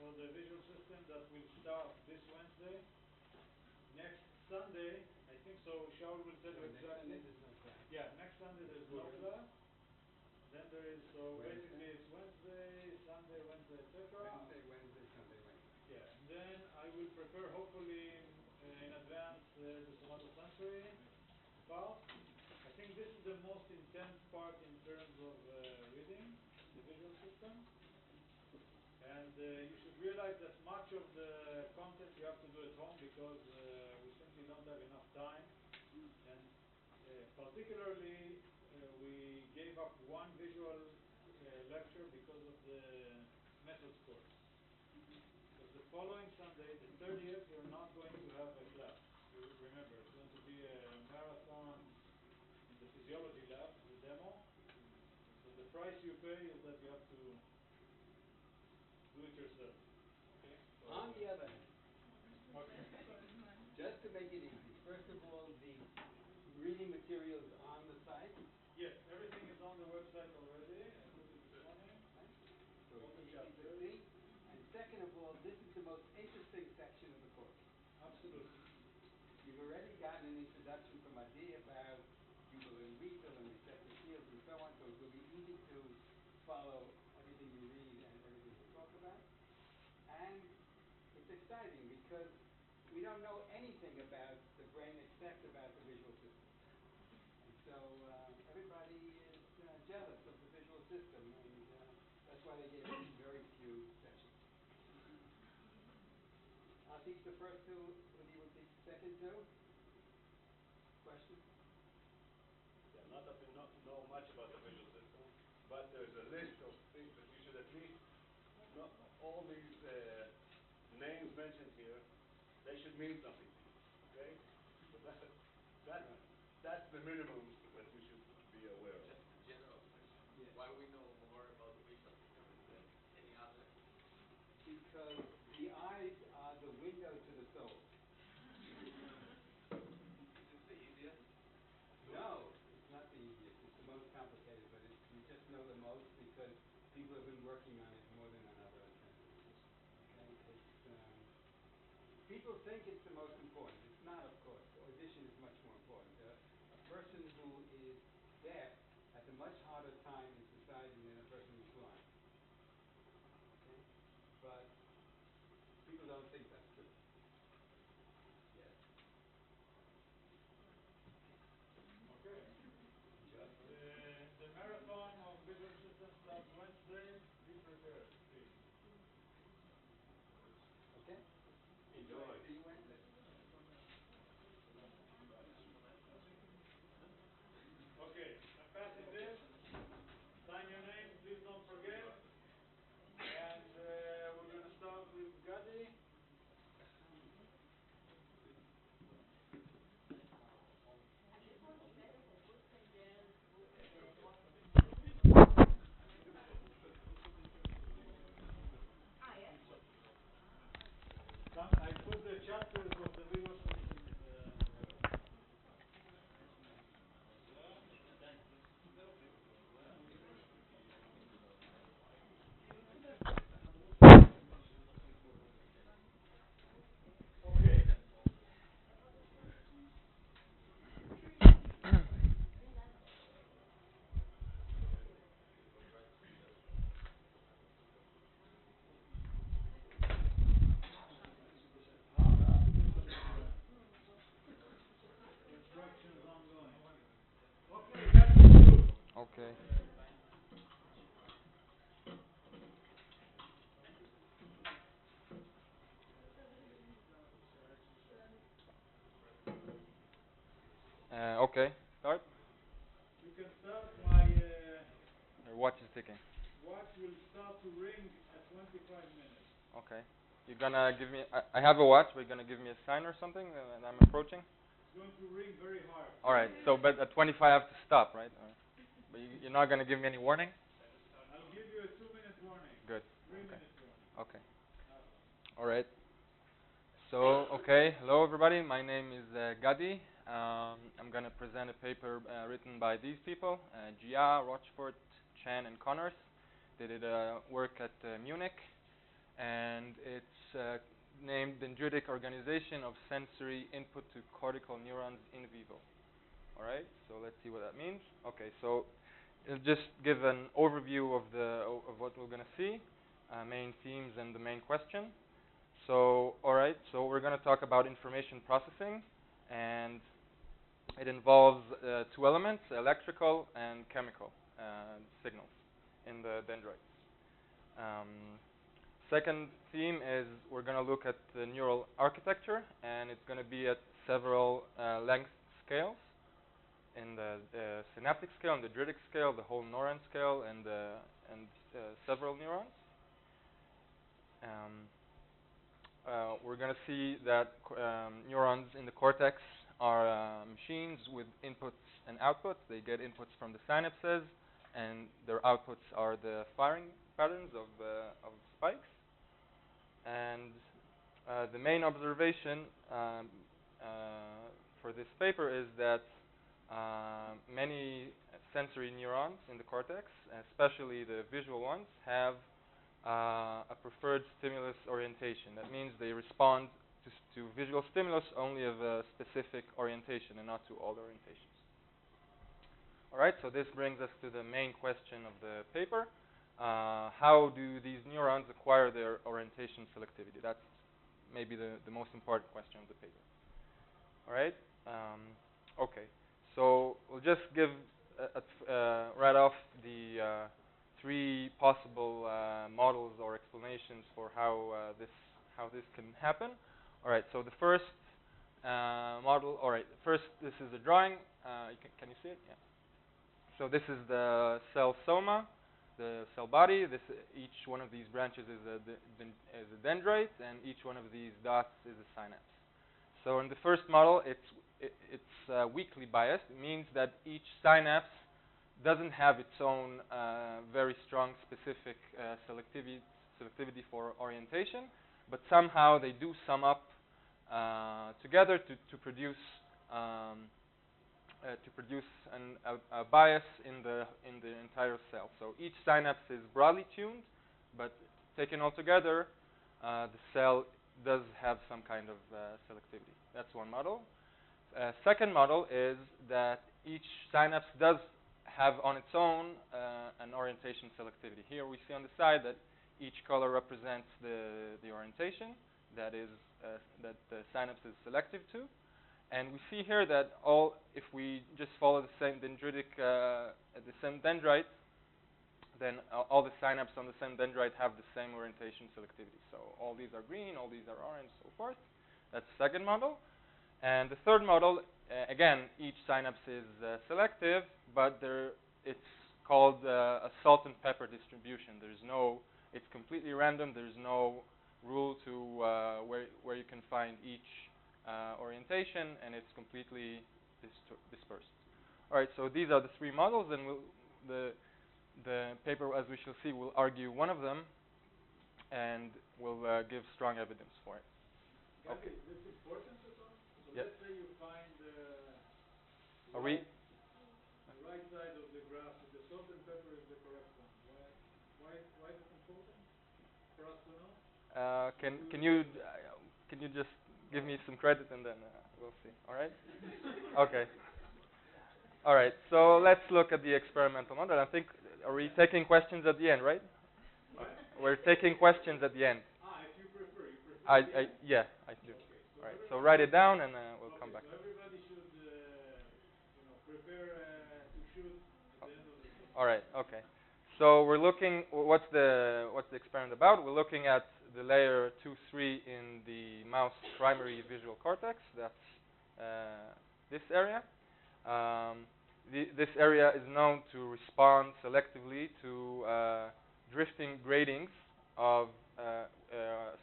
for the visual system that will start this Wednesday. Next Sunday, I think so, Shaul will tell you exactly. Next Sunday there's no class. Yeah, next Sunday there's no class. Then there is, so basically it's Wednesday, Sunday, Wednesday, etc. Wednesday, Sunday, Wednesday. Yeah, and then I will prepare hopefully in advance the somatosensory part. I think this is the most intense part in terms of reading the visual system. And you should realize that much of the content you have to do at home because we simply don't have enough time. And particularly, we gave up one visual lecture because of the methods course. Because the following Sunday, the 30th, you're not going to have a class. You remember, it's going to be a marathon in the physiology lab, the demo. So the price you pay is that you have to do it yourself. Okay? So on the other hand, okay. just to make it easy, first of all, the reading materials on the site. Yes, everything is on the website already. I put it this morning. Right? So All the it's easy to chapters. see. And second of all, this is the most interesting section of the course. Absolutely. You've already gotten an introduction from Adi about pupil and retail and receptive fields and so on, so it will be easy to follow everything you read and everything we talk about. And it's exciting because we don't know anything about the brain except about the visual system. And so everybody is jealous of the visual system, and that's why they get very few sessions. I'll teach the first two, Udi will teach the second two. Questions? Yeah, not that we know much about the visual system, but there's a list of things that you should at least know. All these names mentioned here, they should mean something to you. Okay? So that's the minimum that we should be aware of. Just a general question. Yes. Why we know more about the visual system than any other? Because the eyes are the window to the soul. Is it the easiest? No, it's not the easiest. It's the most complicated, but we just know the most because people have been working on it more than on other senses. Okay, people think it's the most important. It's not, of course. Audition is much more important. A person who is deaf has a much harder time in society than a person who's blind. Okay, but people don't think that's true. Yes. Okay. The marathon of visual system starts Wednesday. Be prepared, please. Okay. Enjoy. See you Wednesday. Okay, I'm passing this. Sign your name, please don't forget. And we're going to start with Gadi. I put the chapters of the visual system in the okay. Construction's ongoing. Okay, Gadi. Okay. Okay. Start. You can start. My Your watch is ticking. watch will start to ring at 25 minutes. Okay. You're gonna give me. I have a watch. But you're gonna give me a sign or something, and I'm approaching. It's going to ring very hard. All right. So, but at 25, I have to stop, right? But you're not gonna give me any warning. I'll give you a 2-minute warning. Good. 3-minute warning. Okay. After. All right. So, okay. Hello, everybody. My name is Gadi. I'm gonna present a paper written by these people: Gia, Rochford, Chan, and Connors. They did work at Munich. and it's named Dendritic Organization of Sensory Input to Cortical Neurons in Vivo. All right, so let's see what that means. Okay, so it'll just give an overview of of what we're going to see, main themes and the main question. So, all right, so we're going to talk about information processing, and it involves two elements, electrical and chemical signals in the dendrites. Second theme is we're going to look at the neural architecture, and it's going to be at several length scales, in the synaptic scale, and the dendritic scale, the whole neuron scale, and several neurons. We're going to see that neurons in the cortex are machines with inputs and outputs. They get inputs from the synapses, and their outputs are the firing patterns of spikes. And the main observation for this paper is that many sensory neurons in the cortex, especially the visual ones, have a preferred stimulus orientation. That means they respond to visual stimulus only of a specific orientation and not to all orientations. All right, so this brings us to the main question of the paper. How do these neurons acquire their orientation selectivity? That's maybe the most important question of the paper. All right, okay. So we'll just give right off the three possible models or explanations for how this can happen. All right. So the first model. All right. First, this is a drawing. Can you see it? Yeah. So this is the cell soma, the cell body. Each one of these branches is a dendrite, and each one of these dots is a synapse. So in the first model, it's weakly biased. It means that each synapse doesn't have its own very strong specific selectivity for orientation, but somehow they do sum up together to produce a bias in the entire cell. So each synapse is broadly tuned, but taken all together, the cell does have some kind of selectivity. That's one model. Second model is that each synapse does have on its own an orientation selectivity. Here we see on the side that each color represents the orientation that the synapse is selective to, and we see here that if we just follow the same dendrite, then all the synapses on the same dendrite have the same orientation selectivity. So all these are green, all these are orange, so forth. That's the second model. And the third model, again, each synapse is selective, but it's called a salt and pepper distribution. It's completely random. There's no rule to where you can find each orientation, and it's completely dispersed. All right, so these are the three models, and the paper, as we shall see, will argue one of them, and will give strong evidence for it. Gabby, is this important at all? So Yep. let's say you find the Are right side of the graph, and the salt and pepper is the correct one. Why is it important for us to know? Can you just give me some credit, and then we'll see. All right? Okay. All right. So let's look at the experimental model. Are we taking questions at the end, right? What? We're taking questions at the end. If you prefer. Yeah, I do. Okay. All right. So write it down, and we'll come back. So everybody should, prepare to shoot at the end of the session. All right. Okay. So we're looking. What's the experiment about? We're looking at the layer 2-3 in the mouse primary visual cortex. That's this area. This area is known to respond selectively to drifting gratings of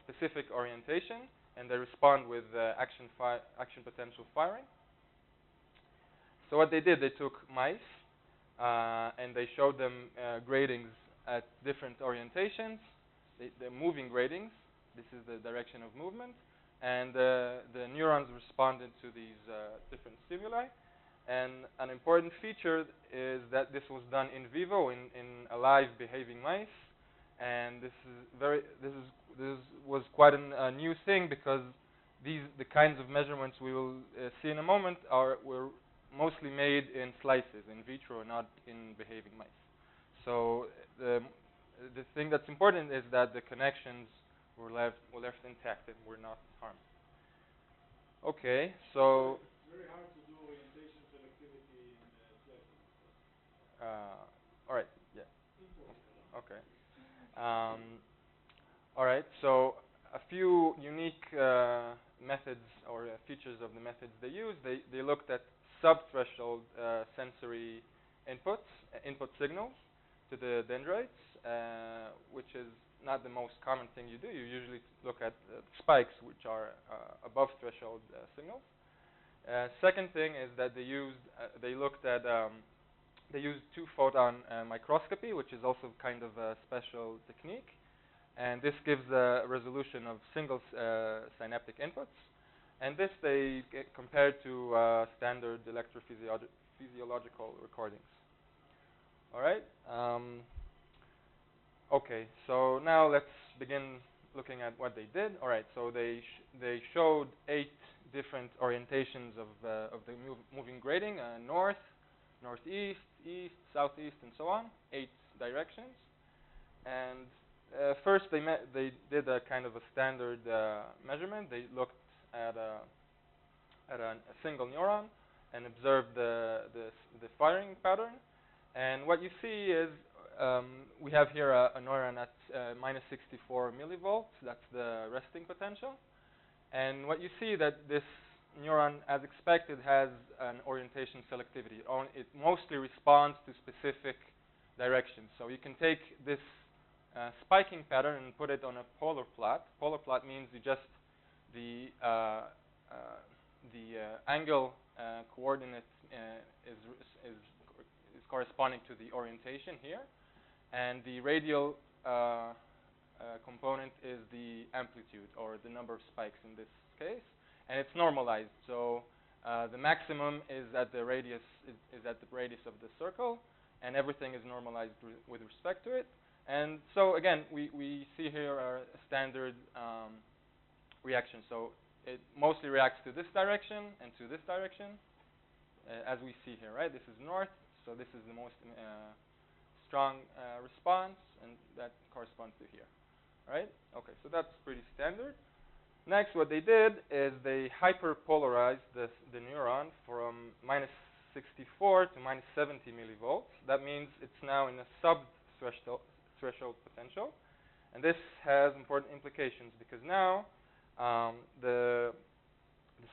specific orientation, and they respond with action potential firing. So what they did, they took mice and they showed them gratings at different orientations. They're moving gratings. This is the direction of movement, and the neurons responded to these different stimuli. And an important feature is that this was done in vivo in alive behaving mice, and this was quite a new thing because the kinds of measurements we will see in a moment were mostly made in slices in vitro, not in behaving mice. So the thing that's important is that the connections were left intact and were not harmed. Okay, so It's very hard to do orientation selectivity in slices. all right, yeah, Impossible. okay. All right, so a few unique methods or features of the methods they use. They looked at sub-threshold sensory input signals to the dendrites, which is not the most common thing you do. You usually look at spikes, which are above threshold signals. Second thing is that they used two-photon microscopy, which is also kind of a special technique, and this gives a resolution of single synaptic inputs. And this they compared to standard electrophysiological recordings. All right. Okay. So now let's begin looking at what they did. All right. So they showed 8 different orientations of the moving grating: north, northeast, east, southeast, and so on. 8 directions. And first they did a kind of a standard measurement. They looked at a single neuron and observed the firing pattern. And what you see is we have here a neuron at minus 64 millivolts. That's the resting potential. And what you see that this neuron, as expected, has an orientation selectivity. It mostly responds to specific directions. So you can take this spiking pattern and put it on a polar plot. Polar plot means the angle coordinate is corresponding to the orientation here, and the radial component is the amplitude, or the number of spikes in this case, and it's normalized. So the maximum is at the radius of the circle, and everything is normalized with respect to it. And so again, we see here a standard reaction. So it mostly reacts to this direction and to this direction, as we see here, right? This is north, so this is the most strong response, and that corresponds to here, right? Okay, so that's pretty standard. Next, what they did is they hyperpolarized the neuron from minus 64 to minus 70 millivolts. That means it's now in a sub-threshold potential, and this has important implications because now the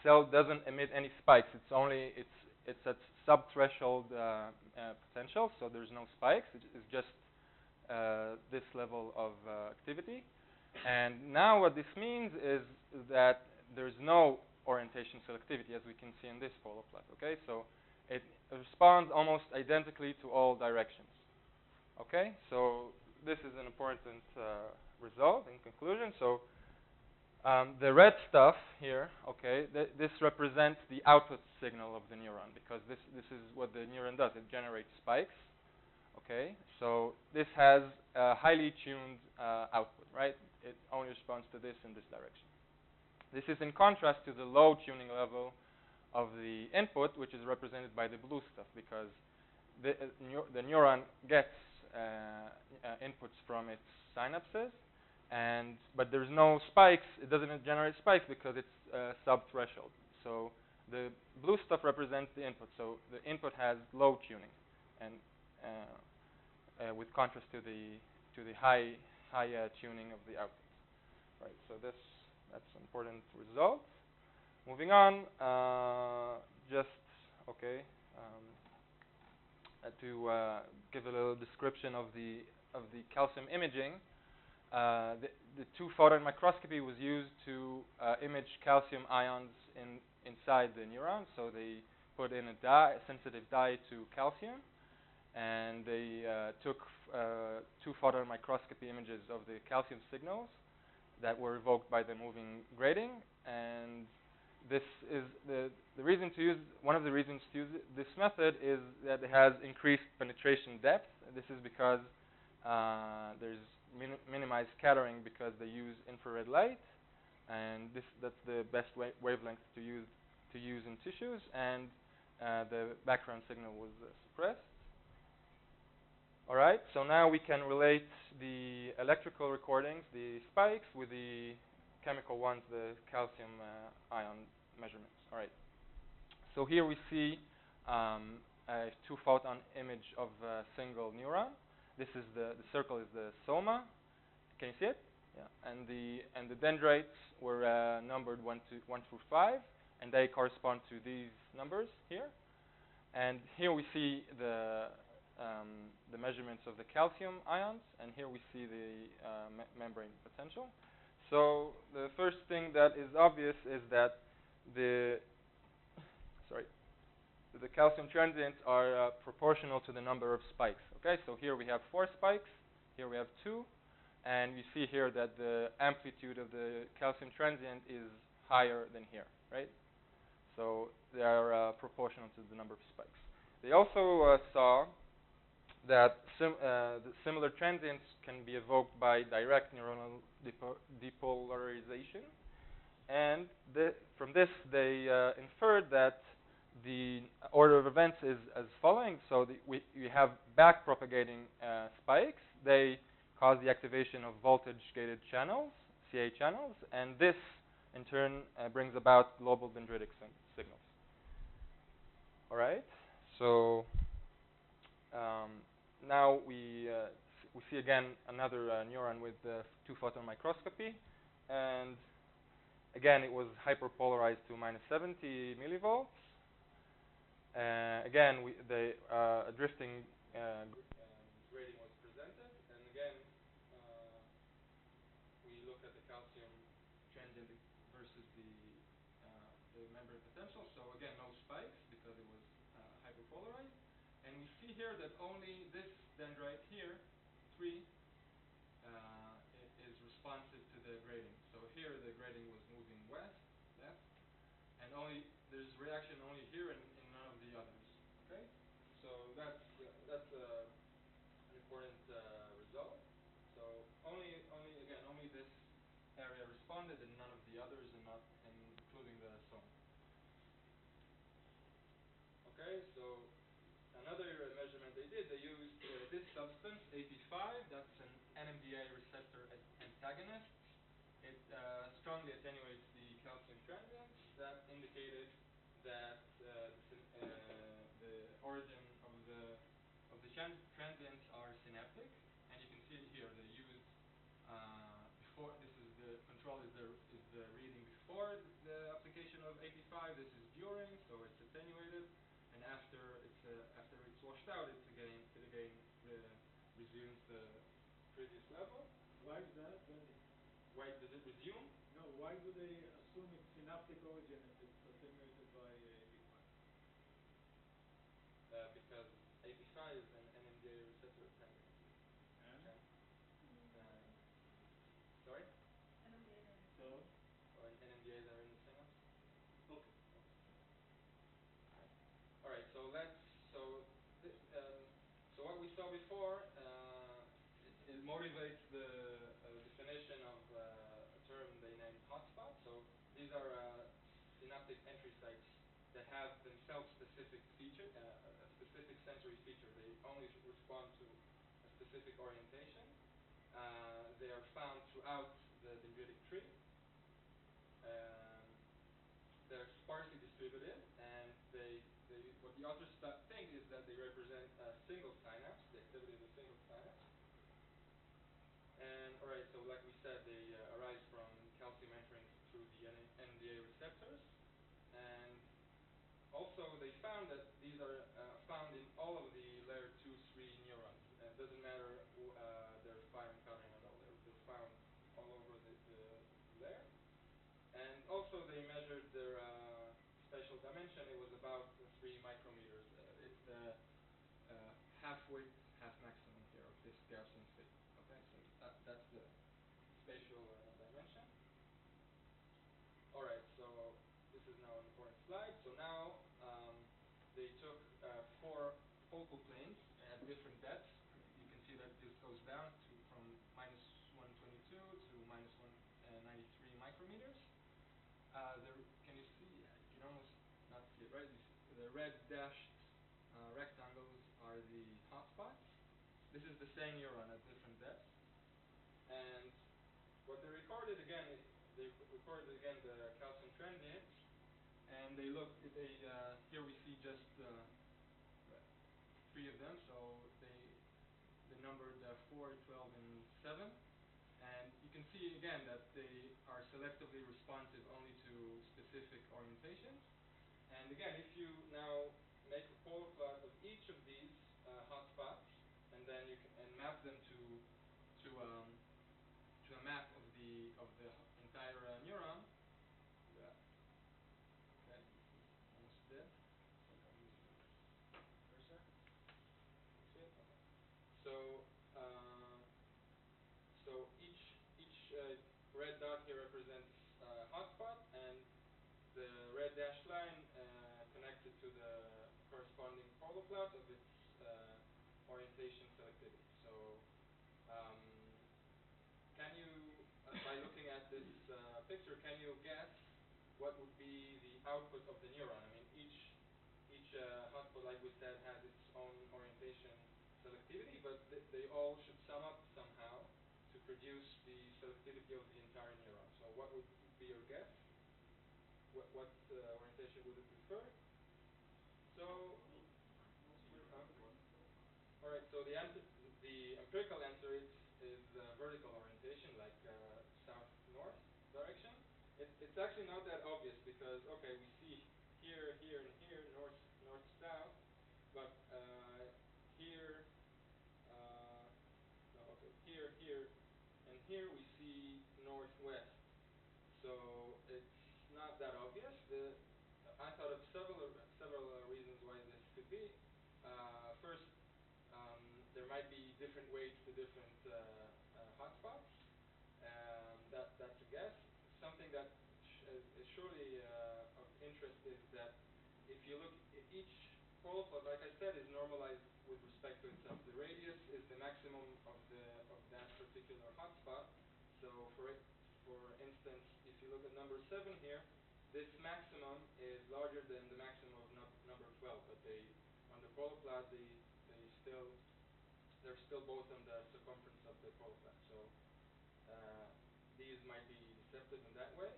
cell doesn't emit any spikes. It's at sub-threshold potential, so there's no spikes. It's just this level of activity. And now what this means is that there's no orientation selectivity, as we can see in this polar plot. Okay, so it responds almost identically to all directions. Okay, so this is an important result in conclusion. So the red stuff here, okay, this represents the output signal of the neuron, because this is what the neuron does. It generates spikes. Okay, so this has a highly tuned output, right? It only responds to this in this direction. This is in contrast to the low tuning level of the input, which is represented by the blue stuff, because the neuron gets inputs from its synapses, but there's no spikes. It doesn't generate spikes because it's sub-threshold. So the blue stuff represents the input. So the input has low tuning, and with contrast to the high tuning of the output. Right. So that's an important result. Moving on, just okay. To give a little description of the calcium imaging, the two-photon microscopy was used to image calcium ions inside the neuron. So they put in a sensitive dye to calcium, and they took two-photon microscopy images of the calcium signals that were evoked by the moving grating. And this is one of the reasons to use this method is that it has increased penetration depth. This is because there's minimize scattering because they use infrared light, and that's the best wavelength to use in tissues, and the background signal was suppressed. All right, so now we can relate the electrical recordings, the spikes, with the chemical ones, the calcium ion measurements. All right, so here we see a two-photon image of a single neuron. This is the circle is the soma. Can you see it? Yeah, and the dendrites were numbered 1 through 5, and they correspond to these numbers here. And here we see the measurements of the calcium ions, and here we see the membrane potential. So the first thing that is obvious is that the calcium transients are proportional to the number of spikes. Okay, so here we have 4 spikes, here we have 2, and you see here that the amplitude of the calcium transient is higher than here, right? So they are proportional to the number of spikes. They also saw that the similar transients can be evoked by direct neuronal depolarization, and from this they inferred that the order of events is as following. So we have back-propagating spikes. They cause the activation of voltage-gated channels, CA channels, and this in turn brings about global dendritic signals. All right, so now we see again another neuron with two-photon microscopy, and again it was hyperpolarized to -70 millivolts. Again, the drifting grading was presented, and again we look at the calcium transient versus the membrane potential. So again, no spikes because it was hyperpolarized, and we see here that only this dendrite here, 3, is responsive to the grading. So here the grading was moving left, and there's reaction only here and in none of the others. Okay, so that's an important result. So only this area responded and none of the others, and not including the soma. Okay, so another measurement they did, they used this substance, AP5. That's an NMDA receptor antagonist. It strongly attenuates the calcium transients. That indicated that the origin of the transients are synaptic, and you can see it here. They used before. This is the control is the reading before the application of AP5. This is during, so it's attenuated, and after it's washed out, it again resumes the previous level. Why is that, Benny? Why does it resume? No, why do they assume it's synaptic origin if it's attenuated by AP5? Because AP5 is an NMDA receptor antagonist. And? Sorry? So? Or NMDAs are in the synapse? Okay. All right. So so what we saw before, it motivates the definition of a term they named hotspot. So these are synaptic entry sites that have themselves specific feature, a specific sensory feature. They only respond to a specific orientation. They are found throughout the dendritic tree. They're sparsely distributed, and what the authors think is that they represent a single synapse, the activity of a single synapse. And all right, so like we said, they arise from calcium entering through the NMDA receptors, and also they found that these are found in all of the layer 2, 3 neurons. And it doesn't matter they're firing coloring at all. They're found all over the layer. And also they measured their spatial dimension. It was about 3 micrometers. It's the half width, half maximum here of this Gaussian state. Okay, so that's the spatial dimension. All right, so this is now an important slide. So now they took 4 focal planes at different depths. You can see that this goes down from Can you see? You can almost not see it, right? The red dashed rectangles are the hotspots. This is the same neuron at different depths, and what they recorded again, the calcium transients, and they look. Here we see just three of them, so they numbered 4, 12, and 7. And you can see again that they are selectively responsive only to specific orientations. And again, if you now make a polar plot of each of these hotspots, and then you can map them to a map of the entire neuron. Yeah. Okay, this is almost dead. So I can use the cursor. See it? Okay. So each red dot here represents hotspot, and the red dashed line connects it to the corresponding polar plot of its orientation selectivity. So um, can you, by looking at this picture, can you guess what would be the output of the neuron? I mean, each hotspot, like we said, has its own orientation selectivity, but they all should sum up somehow to produce the selectivity of the entire neuron. So what would be your guess? What orientation would it prefer? So, all right. So the empirical answer is vertical orientation, like south-north direction. It's actually not that obvious because okay, we see here, here, and here, north, north, south, but here, no, okay, here, here, and here we see northwest. So it's not that obvious. I thought of several reasons why this could be. First, there might be different weights to different hotspots. That's a guess. Something that is surely of interest is that if you look, each polar plot, like I said, is normalized with respect to itself. The radius is the maximum of that particular hotspot. So for instance, if you look at number 7 here, this maximum is larger than the maximum of number 12, but on the polar plot they're still both on the circumference of the polar plot. So these might be deceptive in that way.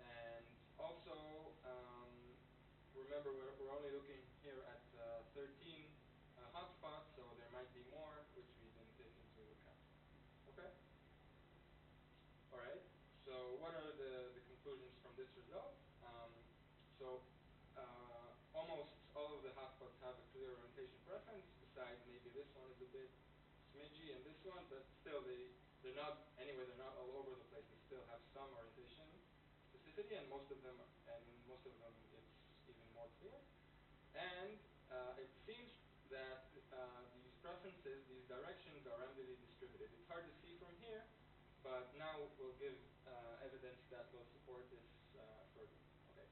And also, remember we're only looking here at 13 hotspots, so there might be more which we didn't take into account. Okay? Alright, so what are the conclusions from this result? So almost all of the hotspots have a clear orientation preference, besides maybe this one is a bit smidgy and this one, but still they're not all over the place. They still have some orientation specificity, and most of them it's even more clear. And it seems that these preferences, these directions are randomly distributed. It's hard to see from here, but now we'll give evidence that will support this further. Okay.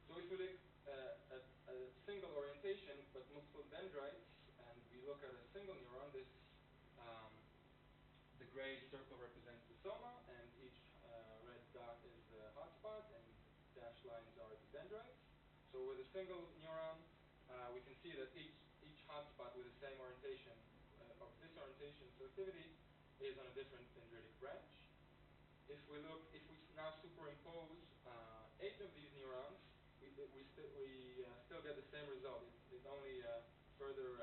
So if we look at a single orientation but multiple dendrites, and we look at a single neuron, the gray circle represents the soma, and each red dot is the hotspot, and dashed lines are the dendrites. So with a single neuron, we can see that each hotspot with the same orientation of this orientation selectivity is on a different dendritic branch. If we now superimpose 8 of these neurons, we still get the same result. It only further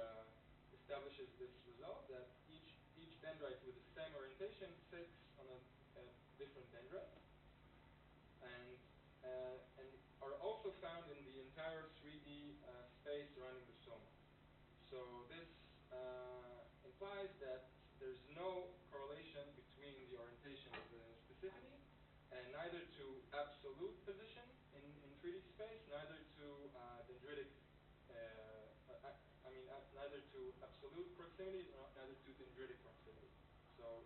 establishes this result that each dendrite with the same orientation sits on a different dendrite, and are also found in the entire 3D space surrounding the soma. So this implies that there's no correlation between the orientation of the specificity, and neither to absolute position in 3D space, neither to dendritic, neither to absolute proximity, neither to dendritic proximity. So,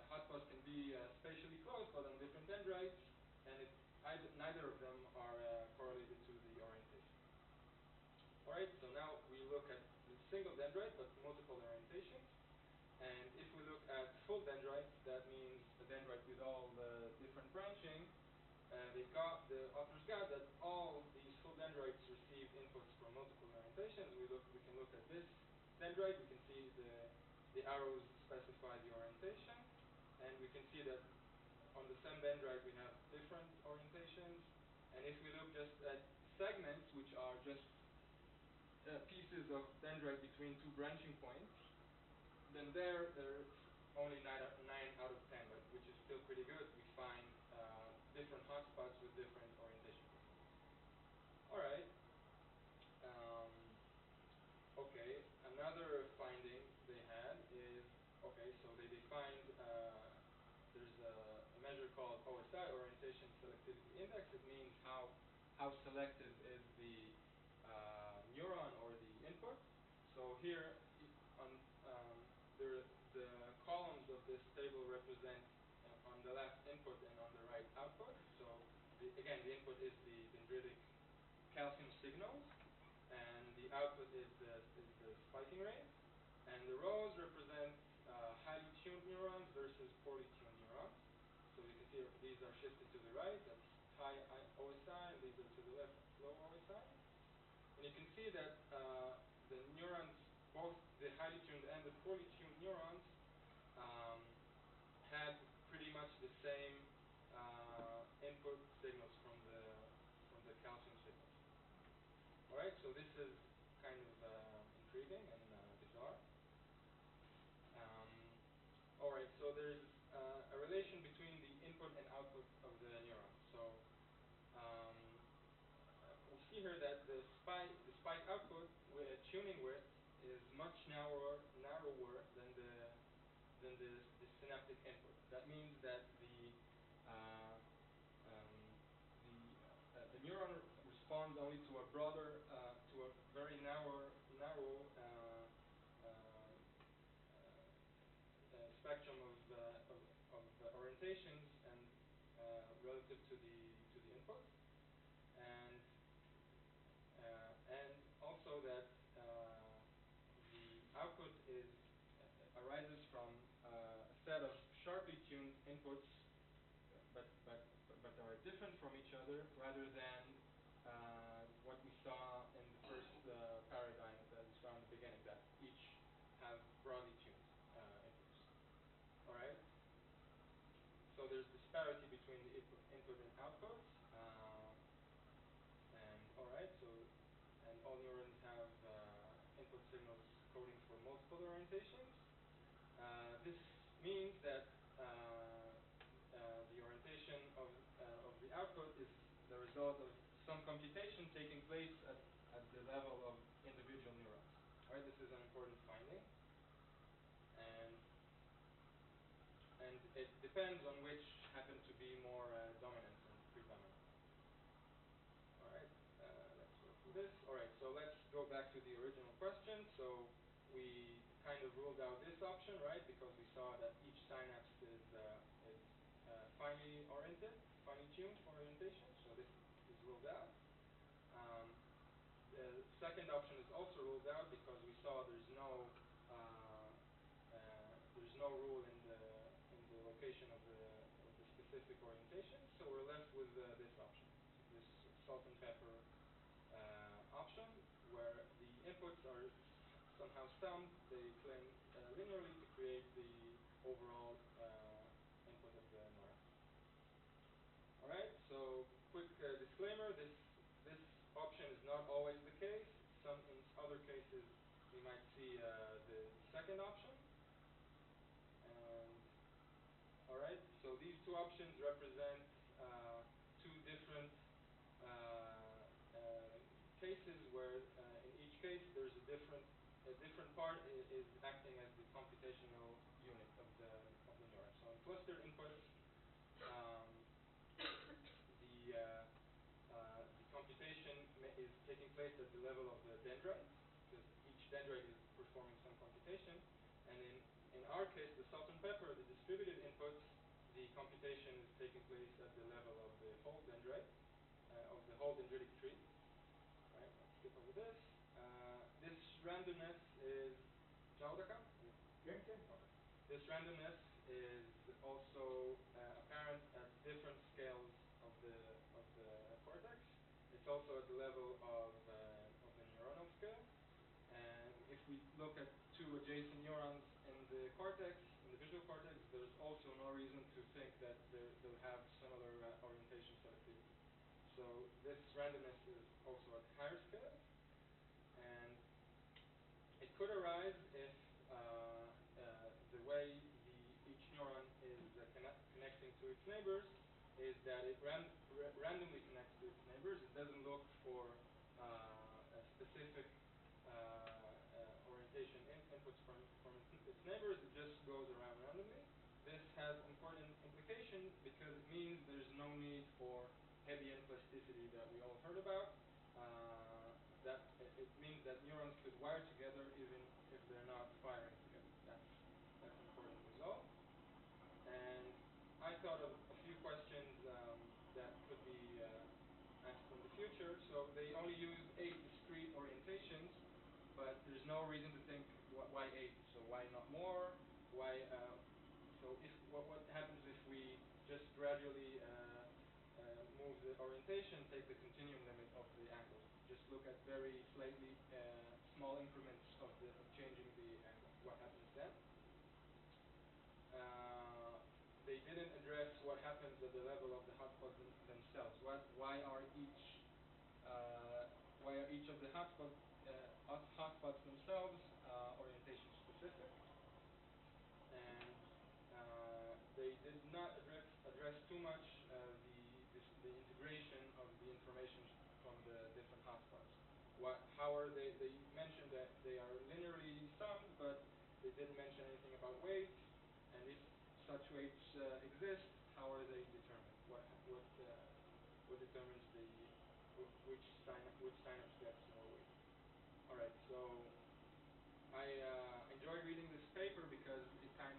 hotspots can be spatially close, but on different dendrites, and neither of them are correlated to the orientation. Alright, so now we look at the single dendrite, but multiple orientations. And if we look at full dendrites, that means a dendrite with all the different branching, the authors got that all these full dendrites received inputs from multiple orientations. We can look at this dendrite. We can see the arrows specify the orientation, and we can see that on the same dendrite we have different orientations. And if we look just at segments, which are just pieces of dendrite between two branching points, then there's only 9 out of 10, but which is still pretty good. We find different hotspots with different orientation preferences. All right. Okay. Another finding they had is so they defined there's a measure called OSI, Orientation Selectivity Index. It means how selective is the neuron or the input. So here on the columns of this table represent on the left input and on the right output. So again, the input is the dendritic calcium signals, and the output is the spiking rate. And the rows represent highly tuned neurons versus poorly tuned neurons. So you can see these are shifted to the right. That's high OSI, and these are to the left, low OSI. And you can see that the neurons, both the highly tuned and the poorly tuned neurons, had pretty much the same input signals from the calcium signals. All right, so this is kind of intriguing and bizarre. All right, so there's a relation between the input and output of the neuron. So we see here that the spike output with tuning width is much narrower than the synaptic input. That means that the neuron responds only to a broader, to a very narrow spectrum of orientations and relative to the input, and also that the output arises from a set of sharply tuned inputs, but are different from each other, rather than what we saw in the first paradigm that we saw in the beginning, that each have broadly tuned inputs. All right. So there's disparity between the input and output, and all right. So and all neurons have input signals coding for multiple orientations. This means that the orientation of the output is the result of some computation taking place at the level of individual neurons. All right, this is an important finding, and it depends on which happen to be more dominant and predominant. All right, let's go through this. All right, so let's go back to the original question. So we kind of ruled out this option, right? Because we saw that each synapse is finely oriented, finely tuned for orientation. So this is ruled out. The second option is also ruled out because we saw there's no rule in the location of the specific orientation. So we're left with this option, this salt and pepper option, where the inputs are somehow summed. They claim linearly to create the overall input of the neuron. All right. So quick disclaimer: this option is not always the case. In other cases, we might see the second option. And all right. So these two options represent two different cases where, in each case, there's a different part is acting as the computational unit of the neuron. So in clustered inputs, the computation is taking place at the level of the dendrite, because each dendrite is performing some computation. And in our case, the salt and pepper, the distributed inputs, the computation is taking place at the level of the whole dendrite, of the whole dendritic tree. Right, let's skip over this. This randomness is Jaudaka? Okay. This randomness is also apparent at different scales of the also at the level of the neuronal scale. And if we look at two adjacent neurons in the cortex, in the visual cortex, there's also no reason to think that they'll have similar orientation selectivity. So this randomness is also at higher scales, and it could arise if the way each neuron is connecting to its neighbors is that it randomly connects to its neighbors. It doesn't look for a specific orientation inputs from its neighbors. It just goes around randomly. This has important implication because it means there's no need for Hebbian plasticity that we all heard about. That it means that neurons could wire together even if they're not firing together. That's an important result. And I thought of a few questions that could be asked in the future. So they only use 8 discrete orientations, but there's no reason to think why 8. So why not more? Why? So if what happens if we just gradually move the orientation, take the continuum limit of the angles? Just look at very slightly small increments of changing the angle. What happens then? They didn't address what happens at the level of the hotspots themselves. Why are each of the hotspots themselves orientation specific? And they did not address too much the integration of the information from the different hotspots. How are they? They mentioned that they are linearly summed, but they didn't mention anything about weights. And if such weights exist, how are they determined? What determines which synapse gets more weight? All right, so I enjoy reading this paper because I'm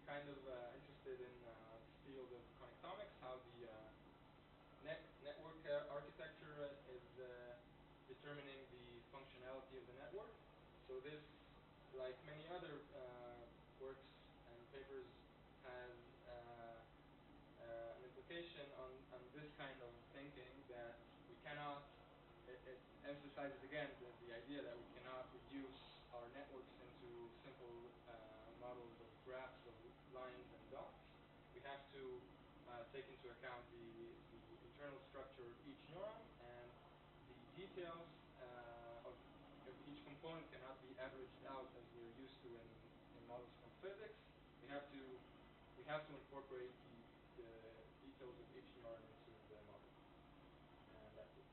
kind of interested in the field of connectomics, how the network architecture is determining the functionality of the network. So this, like many other works and papers, has an implication on this kind of thinking that we cannot. It emphasizes again the idea that we cannot reduce our networks into simple models of graphs of lines and dots. We have to take into account the internal structure of each neuron, and the details of each component cannot be averaged out as we're used to in models from physics. We have to incorporate the details of each neuron into the model. And that's it.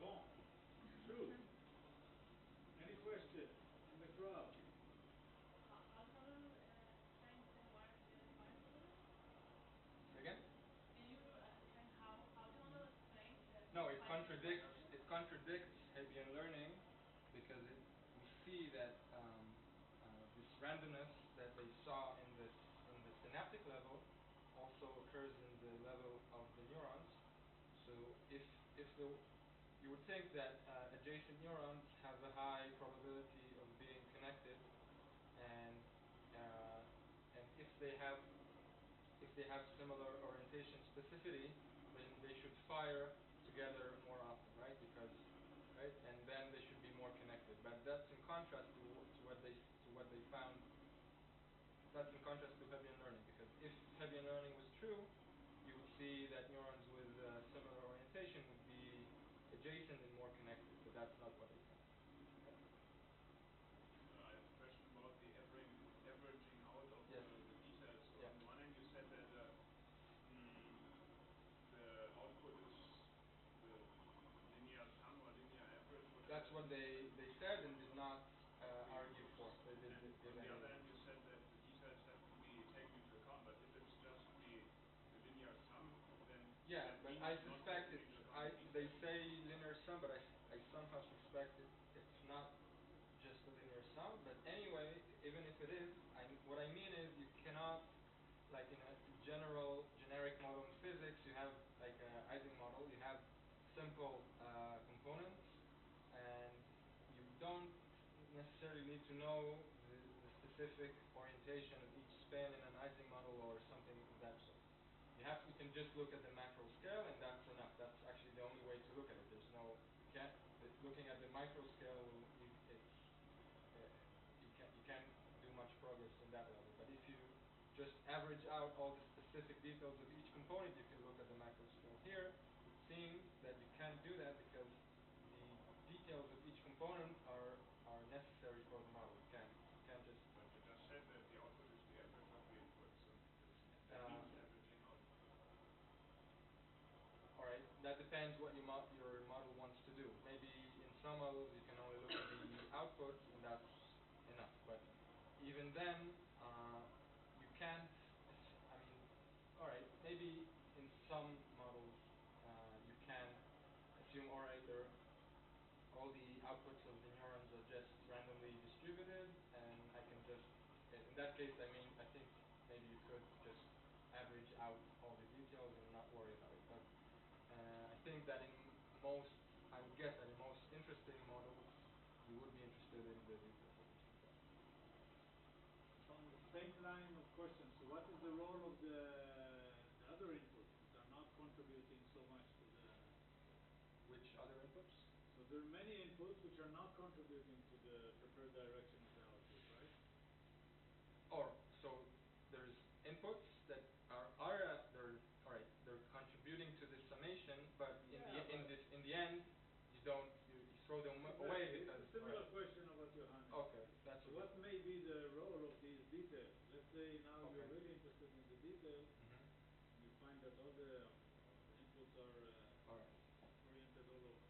Bon. True. Any question in the crowd? How do you want to explain the wire together? Again? Can you explain how do you want to explain No, it wire together? contradicts Hebbian learning because we see that this randomness that they saw in the synaptic level also occurs in the level of the neurons. So if you would think that adjacent neurons have a high probability of being connected, and if they have similar orientation specificity, then they should fire together more often, right? And then they should be more connected. But that's in contrast to what they found. That's in contrast to Hebbian learning, because if Hebbian learning was true, you would see that neurons with similar orientation would be adjacent and more connected. But that's not what they found. Okay. I have a question about the averaging out of Yes. the details. So Yeah. on the one hand, you said that the output is the linear sum or linear average. That's what they said and did not argue for. They did on the other hand, you said that the details have to be taken into account. But if it's just the linear sum, then yeah. that But means I not suspect taking into account the they details. say linear sum, but I somehow suspect it's not just a linear sum. But anyway, even if it is, what I mean is you cannot, like in a generic model in physics, you have like a Ising model. You have simple components, and you don't necessarily need to know specific orientation of each spin in an Ising model or something of that sort. You can just look at the macro scale, and that's enough. That's actually the only way to look at it. There's no, you can't, looking at the micro scale, uh, you can't do much progress in that level. But if you just average out all the specific details of each component, you can look at the macro scale. Here, it seems that you can't do that because the details of each component are necessary for the model. You can't just But you just said that the output is the average of the input, so that uh, means averaging out. all right, that depends what your model wants to do. Maybe in some models you can only look at the output, and that's enough. But even then, you can't. I mean, all right, maybe in some models you can assume, all right, all the outputs of the neurons are just randomly distributed, and I can just, in that case, I think maybe you could just average out all the details and not worry about it. But I think that I would guess that in most interesting models, you would be interested in the details of each component. On the same line of questions, so what is the role of the other inputs that are not contributing so much to the... Which other inputs? So there are many inputs which are not contributing to the preferred direction of the output, right? Or so there's inputs that they're contributing to the summation, but in the end you throw them away because it's a similar question about Johannes. Okay, that's so what may be the role of these details? Let's say now you're really interested in the details, and you find that all the inputs are oriented all over.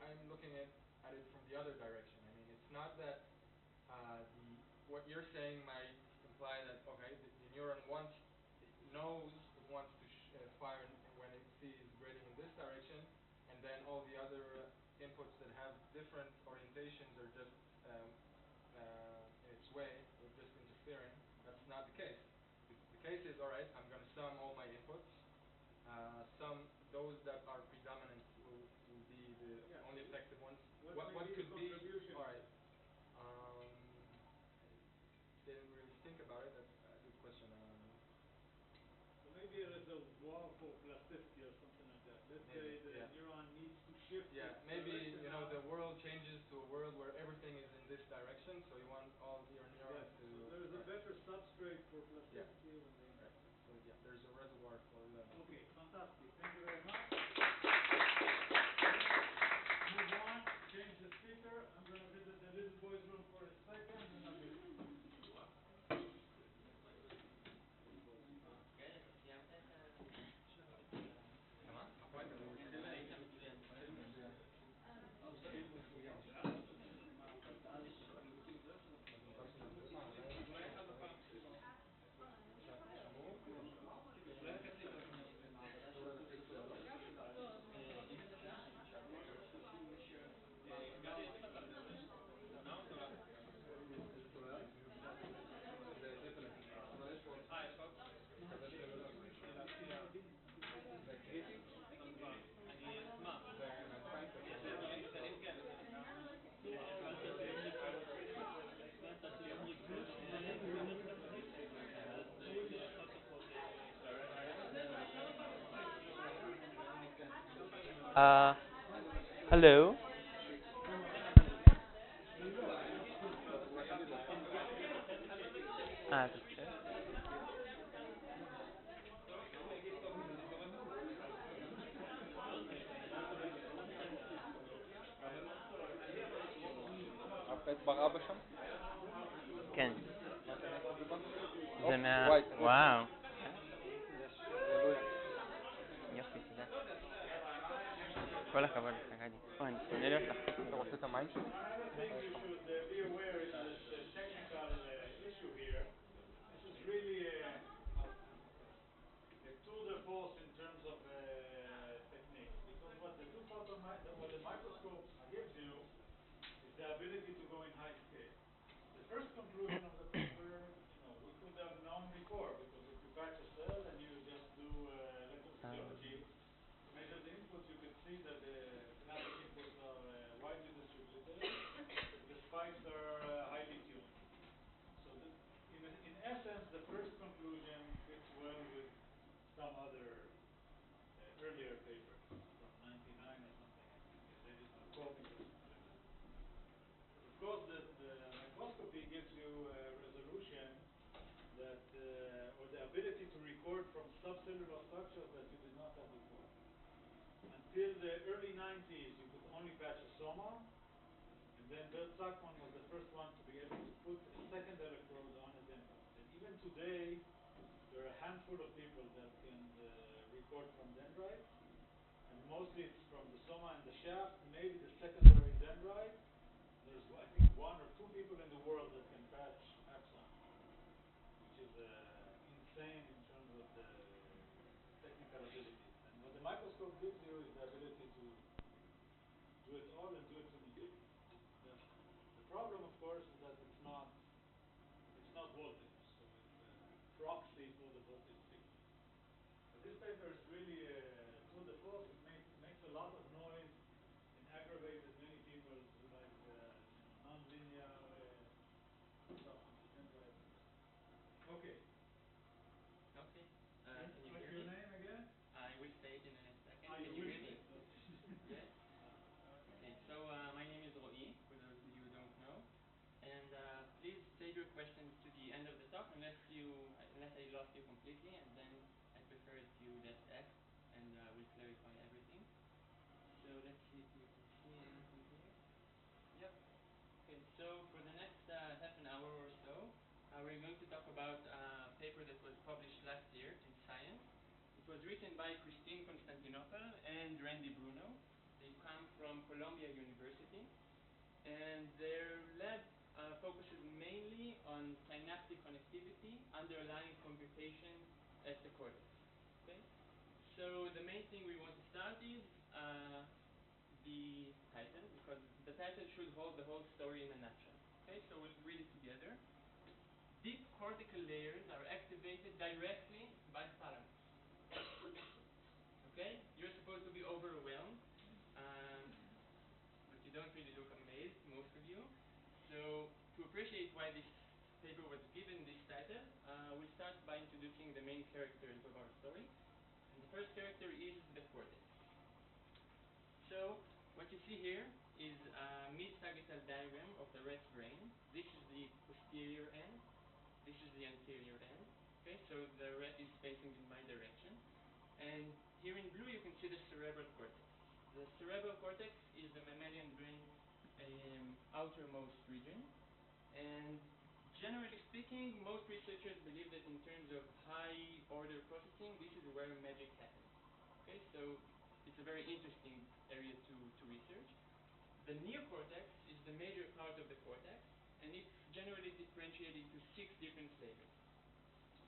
I'm looking at it from the other direction. I mean, it's not that what you're saying might imply that the neuron knows it wants to fire when it sees grading in this direction, and then all the other inputs that have different orientations are just in its way, or just interfering. That's not the case. The case is, all right, I'm going to sum all my inputs. Those that are predominant will be the only effective ones. What could be the contribution? All right. I didn't really think about it. That's a good question. So maybe a reservoir for plasticity or something like that. Let's say the neuron needs to shift. Maybe the world changes to a world where everything is in this direction, so you want all your neurons to. So there's a better substrate for plasticity when they. Right. So there's a reservoir for that. Okay, fantastic. Thank you very much. Move on. Change the speaker. I'm going to visit the little boys' room for a second, and I'll be. Hello. That's okay. כן. זה וואו. יופי, תודה. כל הכבוד לך, גדי. אני שונא להיות לך. אתה רוצה את המים שלי? Another thing we should be aware is the technical issue here. This is really a tour de force in terms of techniques, because what the microscope gives you is the ability to go in high scale. The first conclusion of the paper, we could have known before, because if you catch a cell and you just do electrophysiology, to measure the inputs, you can see that the synaptic inputs are widely distributed, spikes are highly tuned. So in essence, the first conclusion fits well with some other earlier papers from 99 or something, I think. They did not quote me, but something like that. But of course, the microscopy gives you a resolution that, or the ability to record from subcellular structures that you did not have before. Until the early 90s, you could only patch a soma, and then Bert Sackmann was the first one to be able to put a second electrode on a dendrite. And even today, there are a handful of people that can record from dendrites, and mostly it's from the soma and the shaft, maybe the secondary dendrite. There's, I think, one or two people in the world that can patch axon, which is insane in terms of the technical abilities. And what the microscope gives you is the ability to do it all and do it simultaneously. The problem, of course, is that it's not voltage, so it's a proxy for the voltage signal. But this paper is really tour de force. It makes a lot of noise and aggravated many people who like nonlinear stuff on the dendrites and so on. Okay. Okay. Can you What's hear your me? name again? I will say it in a second. Ah, Can you you will hear say me? it. Okay. Yes. Okay. So my name is Roy, for those of you who don't know, and please save your questions to the end of the talk, unless I lost you completely, and then I prefer if you just ask, and we'll clarify everything. So let's see if you can see anything here. Yep. Okay. So for the next half an hour or so, we're going to talk about a paper that was published last year in Science. It was written by Christine Constantinople and Randy Bruno. They come from Columbia University, and their lab focuses mainly on synaptic connectivity underlying computation at the cortex. Okay? So the main thing we want to start is the title, because the title should hold the whole story in a nutshell. Okay, so we'll read it together. Deep cortical layers are activated directly by thalamus. Okay, you're supposed to be overwhelmed, but you don't really look amazed, most of you. So to appreciate why this paper was given this title, we'll start by introducing the main characters of our story. And the first character is the cortex. So what you see here is a mid-sagittal diagram of the rat's brain. This is the posterior end. This is the anterior end. Okay, so the rat is facing in my direction. And here in blue you can see the cerebral cortex. The cerebral cortex is the mammalian brain outermost region. And generally speaking, most researchers believe that in terms of high order processing, this is where magic happens. Okay, so it's a very interesting area to research. The neocortex is the major part of the cortex, and it's generally differentiated into 6 different layers.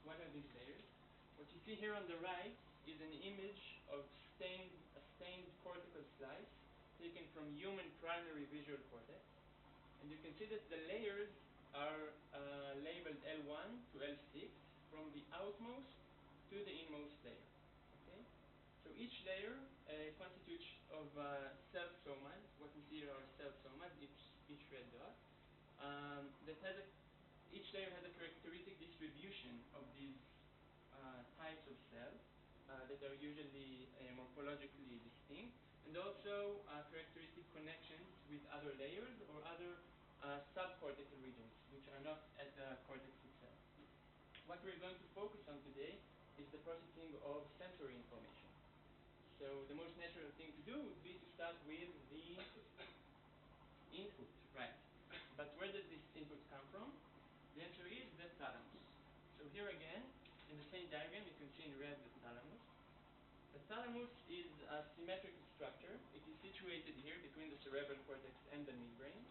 What are these layers? What you see here on the right is an image of a stained cortical slice taken from human primary visual cortex. And you can see that the layers are labeled L1 to L6 from the outmost to the inmost layer. Okay? So each layer constitutes of self-somas. What we see here are self-somas, each red dot. Each layer has a characteristic distribution of these types of cells that are usually morphologically distinct, and also characteristic connections with other layers or other subcortical regions, which are not at the cortex itself. What we're going to focus on today is the processing of sensory information. So the most natural thing to do would be to start with the input, right? But where does this input come from? The answer is the thalamus. So here again, in the same diagram, you can see in red the thalamus. The thalamus is a symmetrical structure. It is situated here between the cerebral cortex and the midbrain.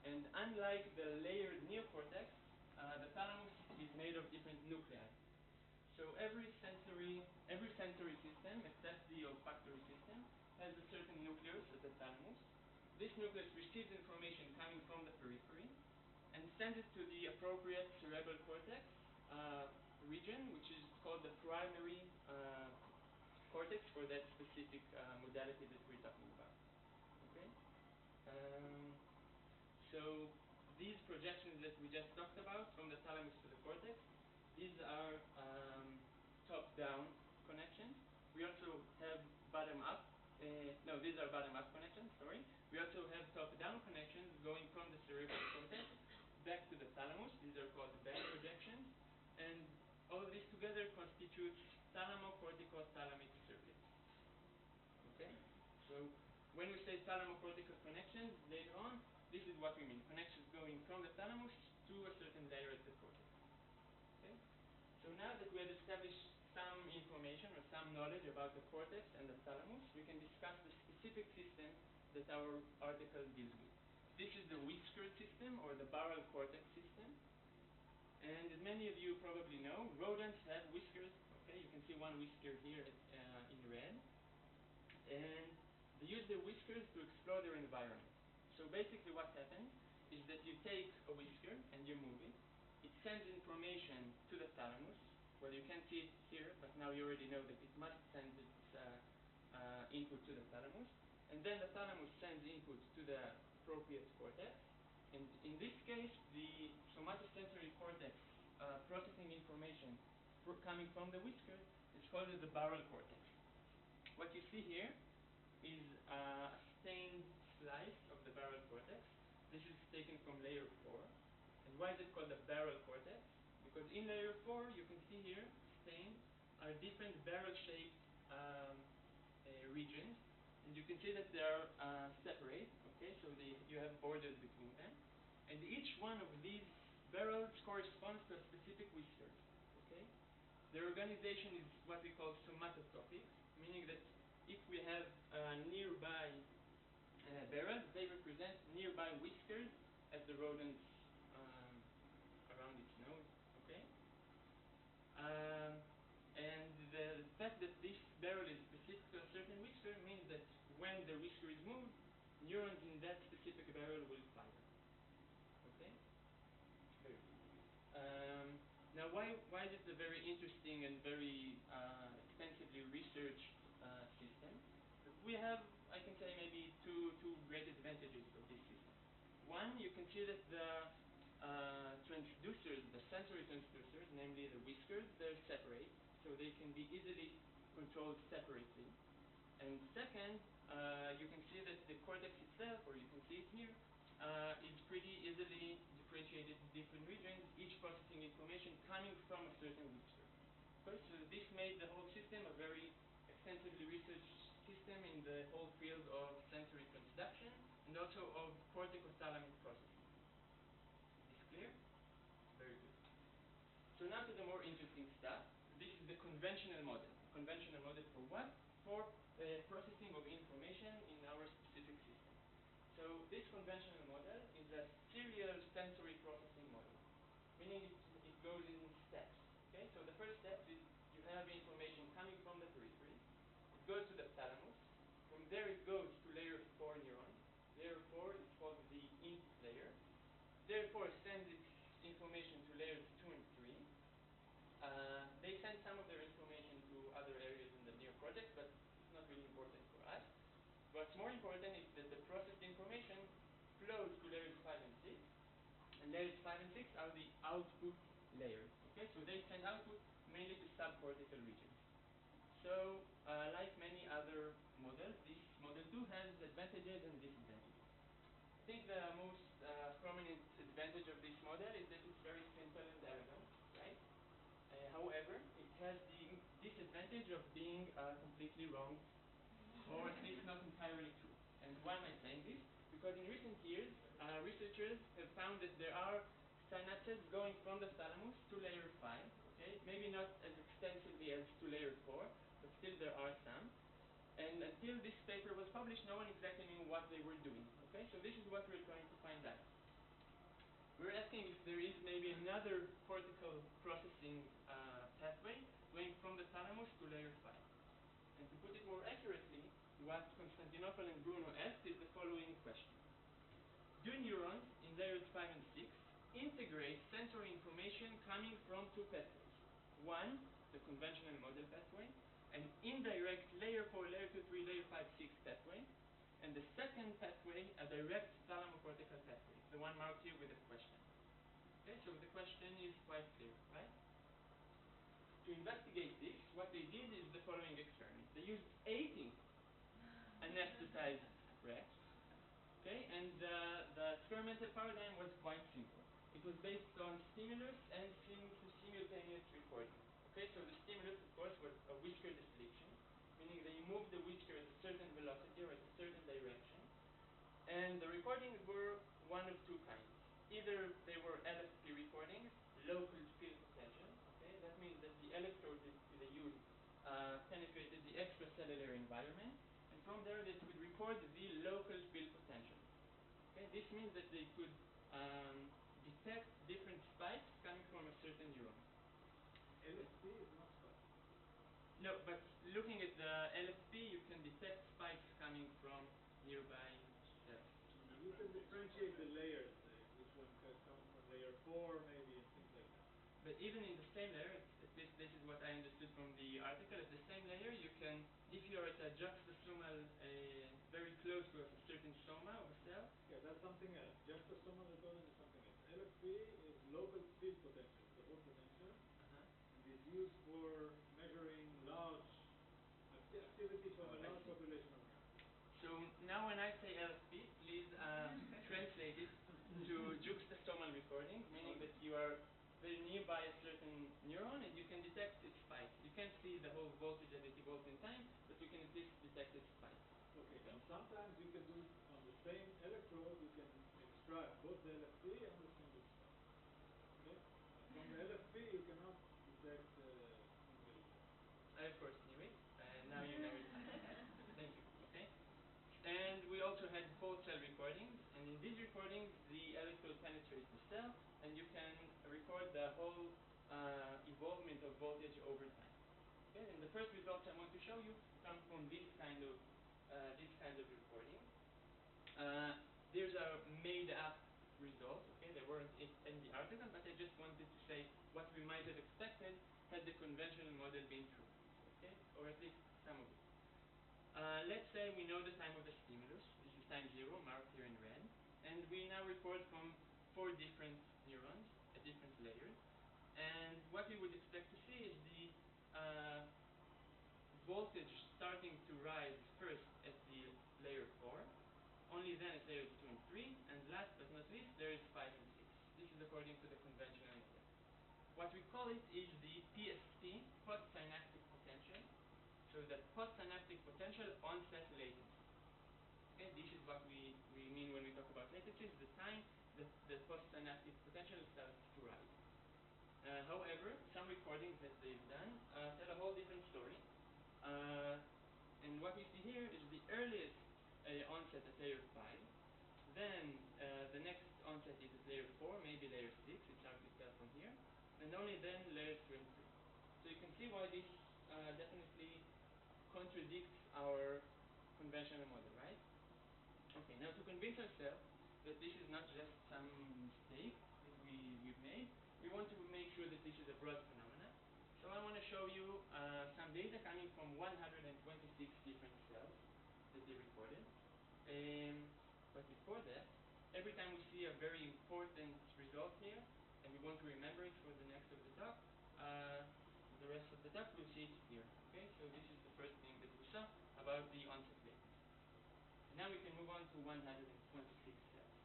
And unlike the layered neocortex, the thalamus is made of different nuclei. So every sensory system, except the olfactory system, has a certain nucleus at the thalamus. This nucleus receives information coming from the periphery and sends it to the appropriate cerebral cortex region, which is called the primary cortex for that specific modality that we're talking about. Okay? So these projections that we just talked about from the thalamus to the cortex, these are top-down connections. We also have bottom-up. No, these are bottom-up connections, sorry. We also have top-down connections going from the cerebral cortex back to the thalamus. These are called back projections. And all of these together constitutes thalamo-cortico-thalamic circuits. Okay? So when we say thalamocortical connections later on, this is what we mean. Connections going from the thalamus to a certain layer at the cortex. Okay? So now that we have established some information or some knowledge about the cortex and the thalamus, we can discuss the specific system that our article deals with. This is the whiskered system or the barrel cortex system. And as many of you probably know, rodents have whiskers. Okay, you can see one whisker here in red. And they use their whiskers to explore their environment. So basically what happens is that you take a whisker and you move it. It sends information to the thalamus. Well, you can't see it here, but now you already know that it must send its input to the thalamus. And then the thalamus sends input to the appropriate cortex. And in this case, the somatosensory cortex processing information coming from the whisker is called the barrel cortex. What you see here is a stained slice of the barrel cortex. This is taken from layer 4. And why is it called the barrel cortex? Because in layer 4, you can see here, stained, are different barrel-shaped regions. And you can see that they are separate, okay? So you have borders between them. And each one of these barrels corresponds to a specific whisker, okay? Their organization is what we call somatotopic, meaning that if we have nearby barrels, they represent nearby whiskers as the rodents around its nose, okay? And the fact that this barrel is specific to a certain whisker means that when the whisker is moved, neurons in that specific barrel will fire. Okay? Very good. Now, why is it a very interesting and very extensively researched system? We have, I can say, maybe two great advantages of this system. One, you can see that the transducers, the sensory transducers, namely the whiskers, they're separate, so they can be easily controlled separately. And second, you can see that the cortex itself, or you can see it here, is pretty easily differentiated in different regions, each processing information coming from a certain whisker. Okay, so this made the whole system a very extensively researched system in the whole field of sensory transduction and also of corticothalamic processing. Clear? Very good. So now to the more interesting stuff. This is the conventional model. Conventional model for what? For processing of information in our specific system. So this conventional model is a serial sensory processing model, meaning it goes in steps. Okay? So the first step is you have information coming from the periphery. It goes to the thalamus. From there it goes to layer 4 neurons. Layer 4 is called the input layer. Therefore, sends its information to layers 2 and 3. They send some of their information to other areas in the neocortex, but it's not really important for us. What's more important is that the processed information flows to layers 5 and 6, and layers 5 and 6 are the output layers. Okay, so they send output mainly to subcortical regions. So, like many other models, this model too has advantages and disadvantages. I think the most prominent advantage of this model is that it's very simple and elegant, right? However, it has the disadvantage of being completely wrong, or at least not entirely true. And why am I saying this? Because in recent years, researchers have found that there are synapses going from the thalamus to layer 5, okay? Maybe not as extensively as to layer 4, but still there are some. And until this paper was published, no one exactly knew what they were doing. Okay, so this is what we're trying to find out. We're asking if there is maybe another cortical processing pathway going from the thalamus to layer 5. And to put it more accurately, what Constantinople and Bruno asked is the following question. Do neurons in layers 5 and 6 integrate sensory information coming from two pathways? One, the conventional model pathway, an indirect layer 4, layer 2, 3, layer 5, 6 pathway, and the second pathway, a direct thalamocortical pathway, the one one marked here with a question. Okay, so the question is quite clear, right? To investigate this, what they did is the following experiment. They used 80 anesthetized rats. Okay, and the experimental paradigm was quite simple. It was based on stimulus and simultaneous recording. Okay, so the stimulus, of course, was a whisker deflection, meaning that you move the whisker at a certain velocity or at a certain direction, and the recordings were one of two kinds. Either they were LFP recordings, local field potential. Okay, that means that the electrode that they used penetrated the extracellular environment, and from there they could record the local field potential. Okay, this means that they could detect different spikes coming from a certain neuron. LFP is not spike. No, but looking at the LFP, you can detect spikes coming from nearby cells. You can differentiate the layers, which one comes from layer 4 maybe and things like that. But even in the same layer, at least this is what I understood from the article, at the same layer you can, if you're at a juxtasomal very close to a certain soma of a cell. Yeah, that's something else. Juxtasomal recording is something else. LFP is local field potential, the whole potential, and is used for measuring large activity from a large population of neurons. So now when I say LFP, please translate it to juxtasomal recording, meaning that you are very nearby a certain neuron and you can detect its spikes. You can't see the whole voltage as it evolves in time, but you can at least detect its spikes. Okay, and sometimes you can do on the same electrode, you can extract both the LFP and the single spike. Okay? But from the LFP, you cannot detect single. I of course knew it, and now you know it. Thank you. Okay? And we also had whole cell recordings, and in these recordings, the electrode penetrates the cell, and you can record the whole evolvement of voltage over time. Okay? And the first results I want to show you come from this kind of recording. There's a made-up result. Okay, they weren't in the article, but I just wanted to say what we might have expected had the conventional model been true. Okay, or at least some of it. Let's say we know the time of the stimulus. This is time 0, marked here in red, and we now record from 4 different neurons at different layers. And what we would expect to see is the voltage starting to rise first at the layer 4, only then at layers 2 and 3, and last but not least, layers 5 and 6. This is according to the conventional model. What we call it is the PSP, postsynaptic potential. So the postsynaptic potential onset latency. Okay, this is what we mean when we talk about latency, is the time that the postsynaptic potential starts to rise. However, some recordings that they've done tell a whole different story. And what we see here is the earliest onset at layer 5. Then the next onset is at layer 4, maybe layer 6, it's hard to tell from here. And only then layers 2 and 3. So you can see why this definitely contradicts our conventional model, right? Okay, now to convince ourselves that this is not just some mistake that we've made, we want to make sure that this is a broad phenomena. So I want to show you some data coming from 126 different cells that they recorded. But before that, every time we see a very important result here, and we want to remember it for the next of the talk, the rest of the talk we'll see it here. Okay, so this is the first thing that we saw about the onset latency. And now we can move on to 126 cells.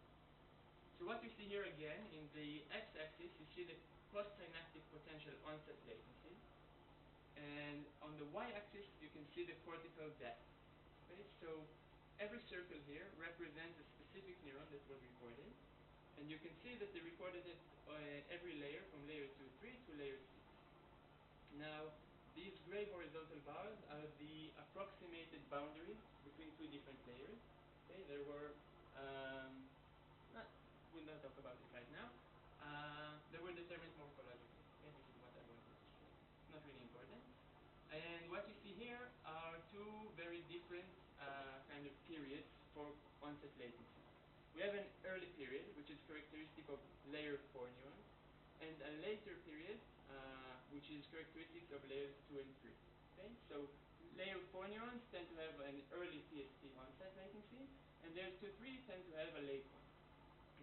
So what you see here again, in the x-axis, you see the postsynaptic potential onset latency. And on the y-axis, you can see the cortical depth. Okay, so every circle here represents a specific neuron that was recorded. And you can see that they recorded it every layer, from layer 2-3 to layer 6. Now, these gray horizontal bars are the approximated boundaries between 2 different layers. Okay, there were, we'll not talk about it right now. They were determined morphologically. Okay, this is what I wanted to say. Not really important. And what you see here are 2 very different kind of periods for onset latency. We have an early period, which is characteristic of layer 4 neurons, and a later period, which is characteristic of layers 2 and 3. Okay, so layer 4 neurons tend to have an early PSP onset latency, and layers 2-3 tend to have a late one.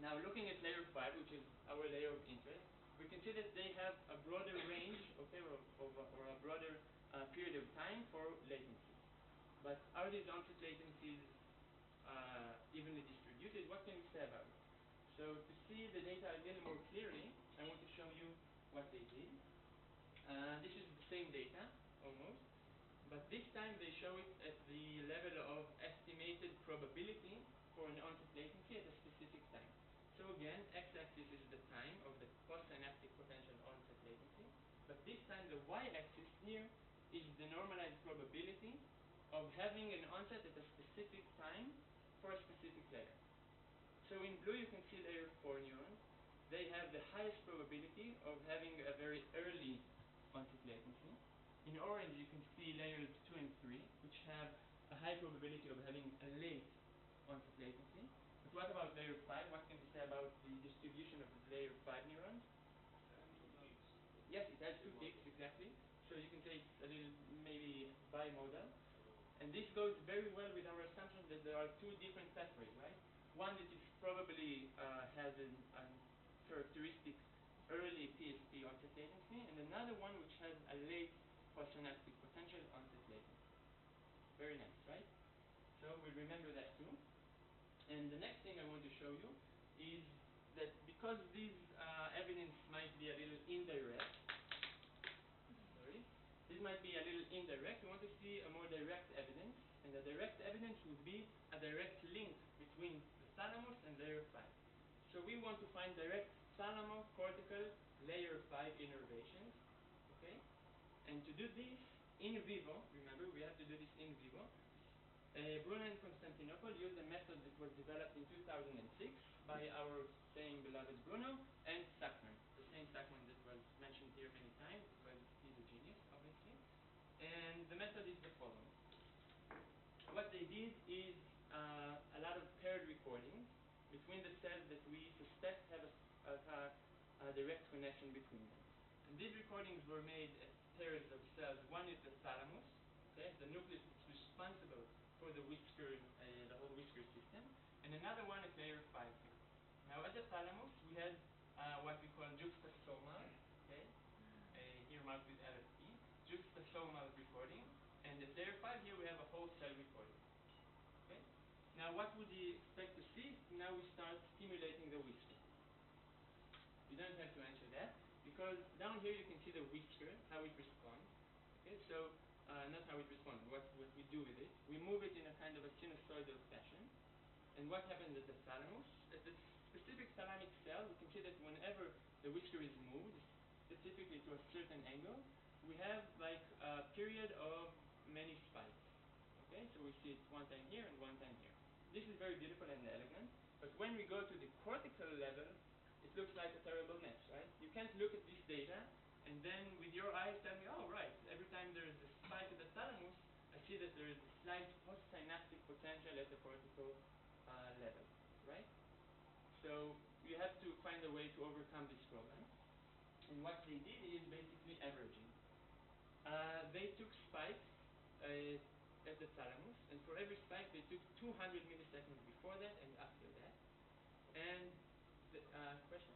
Now, looking at layer 5, which is our layer of interest, we can see that they have a broader range, okay, or a broader period of time for latencies. But are these onset latencies evenly distributed? What can we say about it? So to see the data a little more clearly, I want to show you what they did. This is the same data, almost, but this time they show it at the level of estimated probability for an onset latency at a specific time. So again, x-axis is the time of the postsynaptic potential onset latency, but this time the y-axis here is the normalized probability of having an onset at a specific time for a specific layer. So in blue you can see layer 4 neurons. They have the highest probability of having a very early onset latency. In orange you can see layers 2 and 3, which have a high probability of having a late onset latency. But what about layer 5? What can we say about the distribution of the layer 5 neurons? Yes, it has 2 peaks, exactly. So you can say it's a little maybe bimodal. And this goes very well with our assumption that there are 2 different pathways, right? One that is probably has a characteristic early PSP onset latency, and another one which has a late postsynaptic potential onset latency. Very nice, right? So we'll remember that too. And the next thing I want to show you is that because these evidence might be a little indirect, this might be a little indirect, we want to see a more direct evidence, and the direct evidence would be a direct link between the thalamus and layer 5. So we want to find direct thalamo-cortical layer 5 innervations, okay? And to do this in vivo, remember we have to do this in vivo, Bruno and Constantinople used a method that was developed in 2006 by our same beloved Bruno and Sackman, the same Sackman that was mentioned here many times because he's a genius, obviously. And the method is the following. What they did is a lot of paired recordings between the cells that we suspect have a direct connection between them. And these recordings were made at pairs of cells. One is the thalamus, okay, the nucleus that's responsible for the whisker, the whole whisker system, and another one at layer 5 here. Now at the thalamus we had what we call juxtasomal, okay, here marked with LFP, juxtasomal recording, and at layer 5 here we have a whole cell recording. Okay. Now what would you expect to see? Now we start stimulating the whisker. You don't have to answer that, because down here you can see the whisker, how it responds. Okay, so not how it responds, what we do with it. We move it in a kind of a sinusoidal fashion. And what happens at the thalamus? At the specific thalamic cell, we can see that whenever the whisker is moved, specifically to a certain angle, we have like a period of many spikes. Okay, so we see it one time here and one time here. This is very beautiful and elegant, but when we go to the cortical level, it looks like a terrible mess, right? You can't look at this data and then with your eyes tell me, oh right, every time there is a spike at the thalamus, I see that there is a slight postsynaptic potential at the cortical level, right? So you have to find a way to overcome this problem. And what they did is basically averaging. They took spikes at the thalamus, and for every spike they took 200 milliseconds before that and after that. And the question?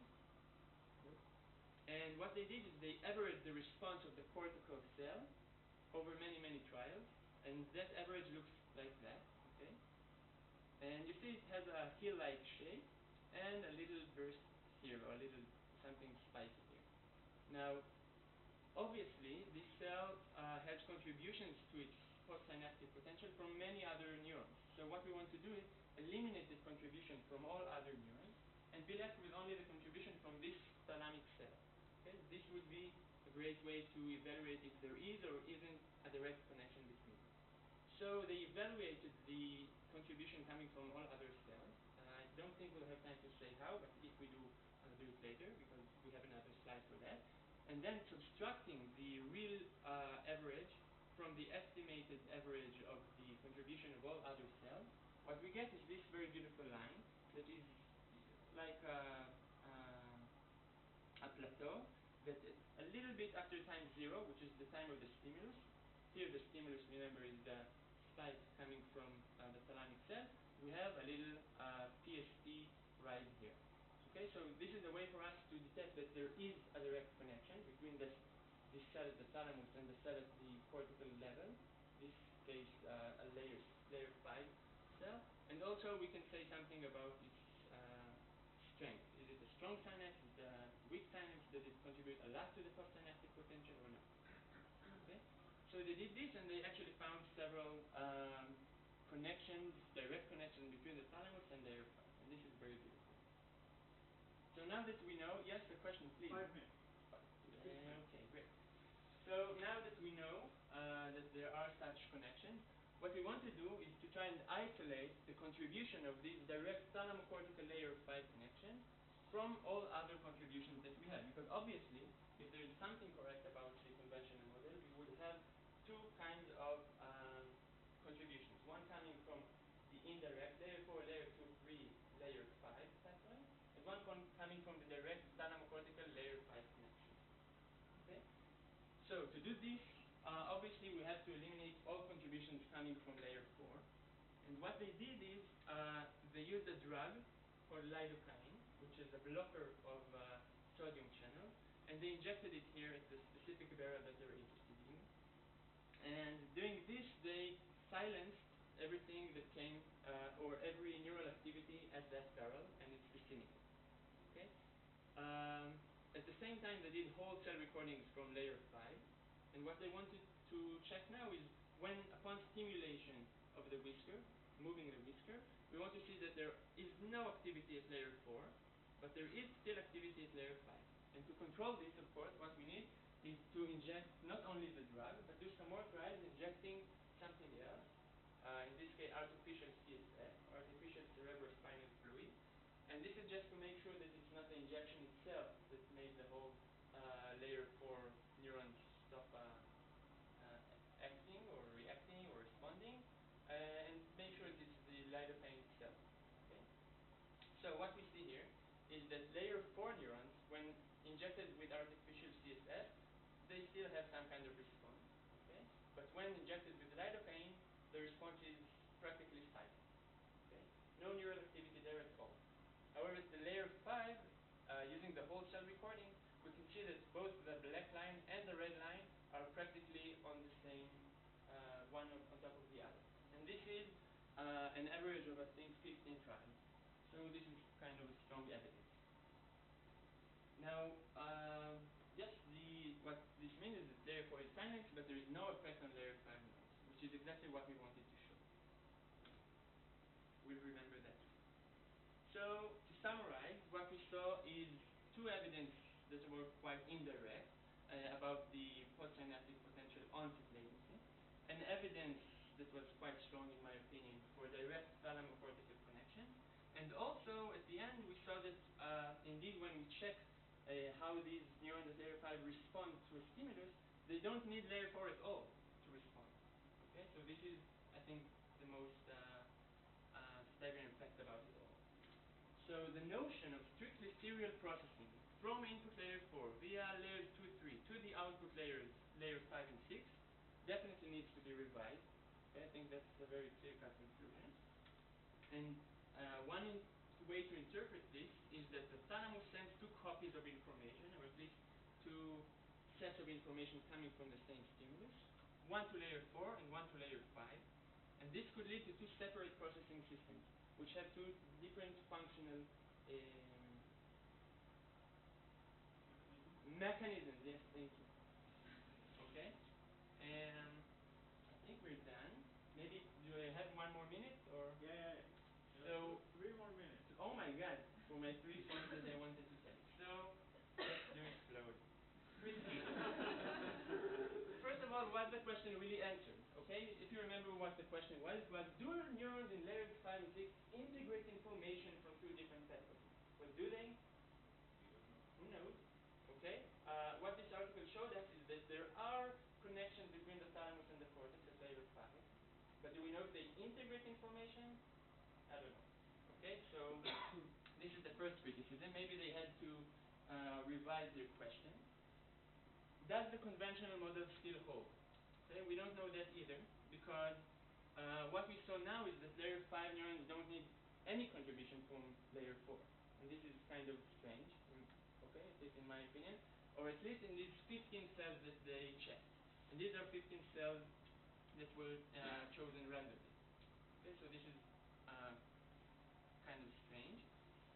And what they did is they averaged the response of the cortical cell over many, many trials, and that average looks like that, okay? And you see it has a heel-like shape and a little burst here, or a little something spiky here. Now, obviously, this cell has contributions to its postsynaptic potential from many other neurons. So what we want to do is eliminate this contribution from all other neurons and be left with only the contribution from this thalamic cell. Okay? This would be a great way to evaluate if there is or isn't a direct connection between them. So they evaluated the contribution coming from all other cells. I don't think we'll have time to say how, but if we do, I'll do it later because we have another slide for that. And then subtracting the real average from the estimated average of the contribution of all other cells, what we get is this very beautiful line that is like a plateau that a little bit after time 0, which is the time of the stimulus. Here the stimulus, remember, is the spike coming from the thalamic cell. We have a little PSP rise here. Okay, so this is a way for us to detect that there is a direct connection between this cell at the thalamus and the cell at the cortical level. This case, a layer 5 cell. And also we can say something about its strength. Is it a strong synapse? Is it a weak synapse? Does it contribute a lot to the postsynaptic potential or not? Okay, so they did this and they actually found several connections, direct connections between the thalamus and layer 5. And this is very beautiful. So now that we know, yes, the question, please. 5 minutes. Okay, great. So now that we know that there are such connections, what we want to do is to try and isolate the contribution of this direct thalamocortical layer 5 connection from all other contributions that we have. Because obviously, if there is something correct about the conventional model, we would have two kinds of contributions. One coming from the indirect layer 4, layer 2, 3, layer 5 pathway, and one coming from the direct thalamocortical layer 5 connection. Okay? So to do this, obviously we have to eliminate all contributions coming from layer 4. And what they did is they used a drug called lidocaine, which is a blocker of sodium channels, and they injected it here at the specific barrel that they're interested in. And doing this, they silenced everything that came, or every neural activity at that barrel, and it's racemic. Okay? At the same time, they did whole cell recordings from layer 5, and what they wanted to check now is when, upon stimulation of the whisker, moving the whisker, we want to see that there is no activity at layer 4, but there is still activity at layer 5. And to control this, of course, what we need is to inject not only the drug, but do some more trials injecting something else, in this case artificial CSF, artificial cerebrospinal fluid. And this is just to make sure that it's not the injection itself that made the whole layer 4 neurons stop acting or reacting or responding, and make sure that it's the lidocaine itself. Okay? So what we see here is that layer 4 neurons, when injected with artificial CSF, they still have some kind of response. Okay? But when injected with lidocaine, the response is practically silent. Okay? No neural activity there at all. However, at the layer 5, using the whole cell recording, we can see that both the black line and the red line are practically on the same, one on top of the other. And this is an average of, I think, 15 trials. So this is kind of a strong evidence. Now, yes, what this means is that layer 4 is silenced, but there is no effect on layer 5 neurons, which is exactly what we wanted to show. We'll remember that. So, to summarize, what we saw is two evidence that were quite indirect about the postsynaptic potential onset latency, and evidence that was quite strong, in my opinion, for direct thalamocortical connection. And also, at the end, we saw that indeed when we check how these neurons at layer 5 respond to a stimulus, they don't need layer 4 at all to respond. Okay, so this is, I think, the most staggering fact about it all. So the notion of strictly serial processing from input layer 4 via layers 2, 3 to the output layers, layers 5 and 6, definitely needs to be revised. Okay, I think that's a very clear-cut conclusion. And one way to interpret this is that the thalamus sends two copies of information, or at least two sets of information coming from the same stimulus, one to layer 4 and one to layer 5. And this could lead to two separate processing systems, which have two different functional mechanisms. Yes, thank you. Okay, and I think we're done. Maybe, do I have one more minute, or? Yeah. So, 3 more minutes. oh my God, for my 3 points that I wanted to say. So, let's do it slowly. First of all, what the question really answered, okay? If you remember what the question was do neurons in layers 5 and 6 integrate information from two different pathways? Well, do they? Who knows? Okay? What this article showed us is that there are connections between the thalamus and the cortex at layer 5. But do we know if they integrate information? I don't know. Okay, so this is the first criticism. Maybe they had to revise their question. Does the conventional model still hold? Okay, we don't know that either, because what we saw now is that layer 5 neurons don't need any contribution from layer 4. and this is kind of strange, okay, at least in my opinion, or at least in these 15 cells that they checked. And these are 15 cells that were chosen randomly. Okay, so this is kind of strange.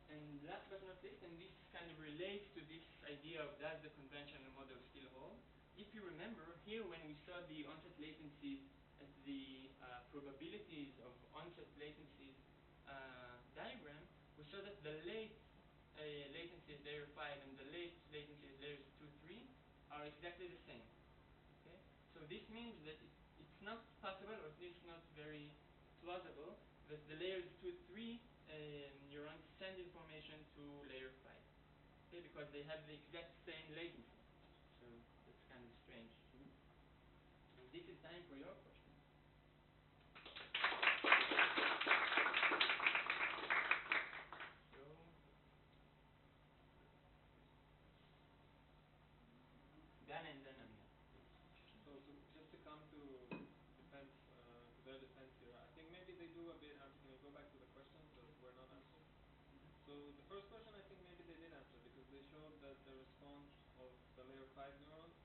And last but not least, and this kind of relates to this idea of does the conventional model still hold? If you remember, here when we saw the onset latencies at the probabilities of onset latencies diagram, we saw that the late latency at layer 5 and the late latency at layers 2, 3 are exactly the same. Okay? So this means that it's not possible, or at least not very plausible, that the layers 2, 3 neurons send information to layer 5. Okay? Because they have the exact same latency. So that's kind of strange to me. And this is time for your question. So, Dan and then Amir. So just to come to defense, to their defense here, I think maybe they do a bit answer. Can you go back to the questions that were not answered? So the first question, I think maybe they did answer because they showed that the response of the layer 5 neurons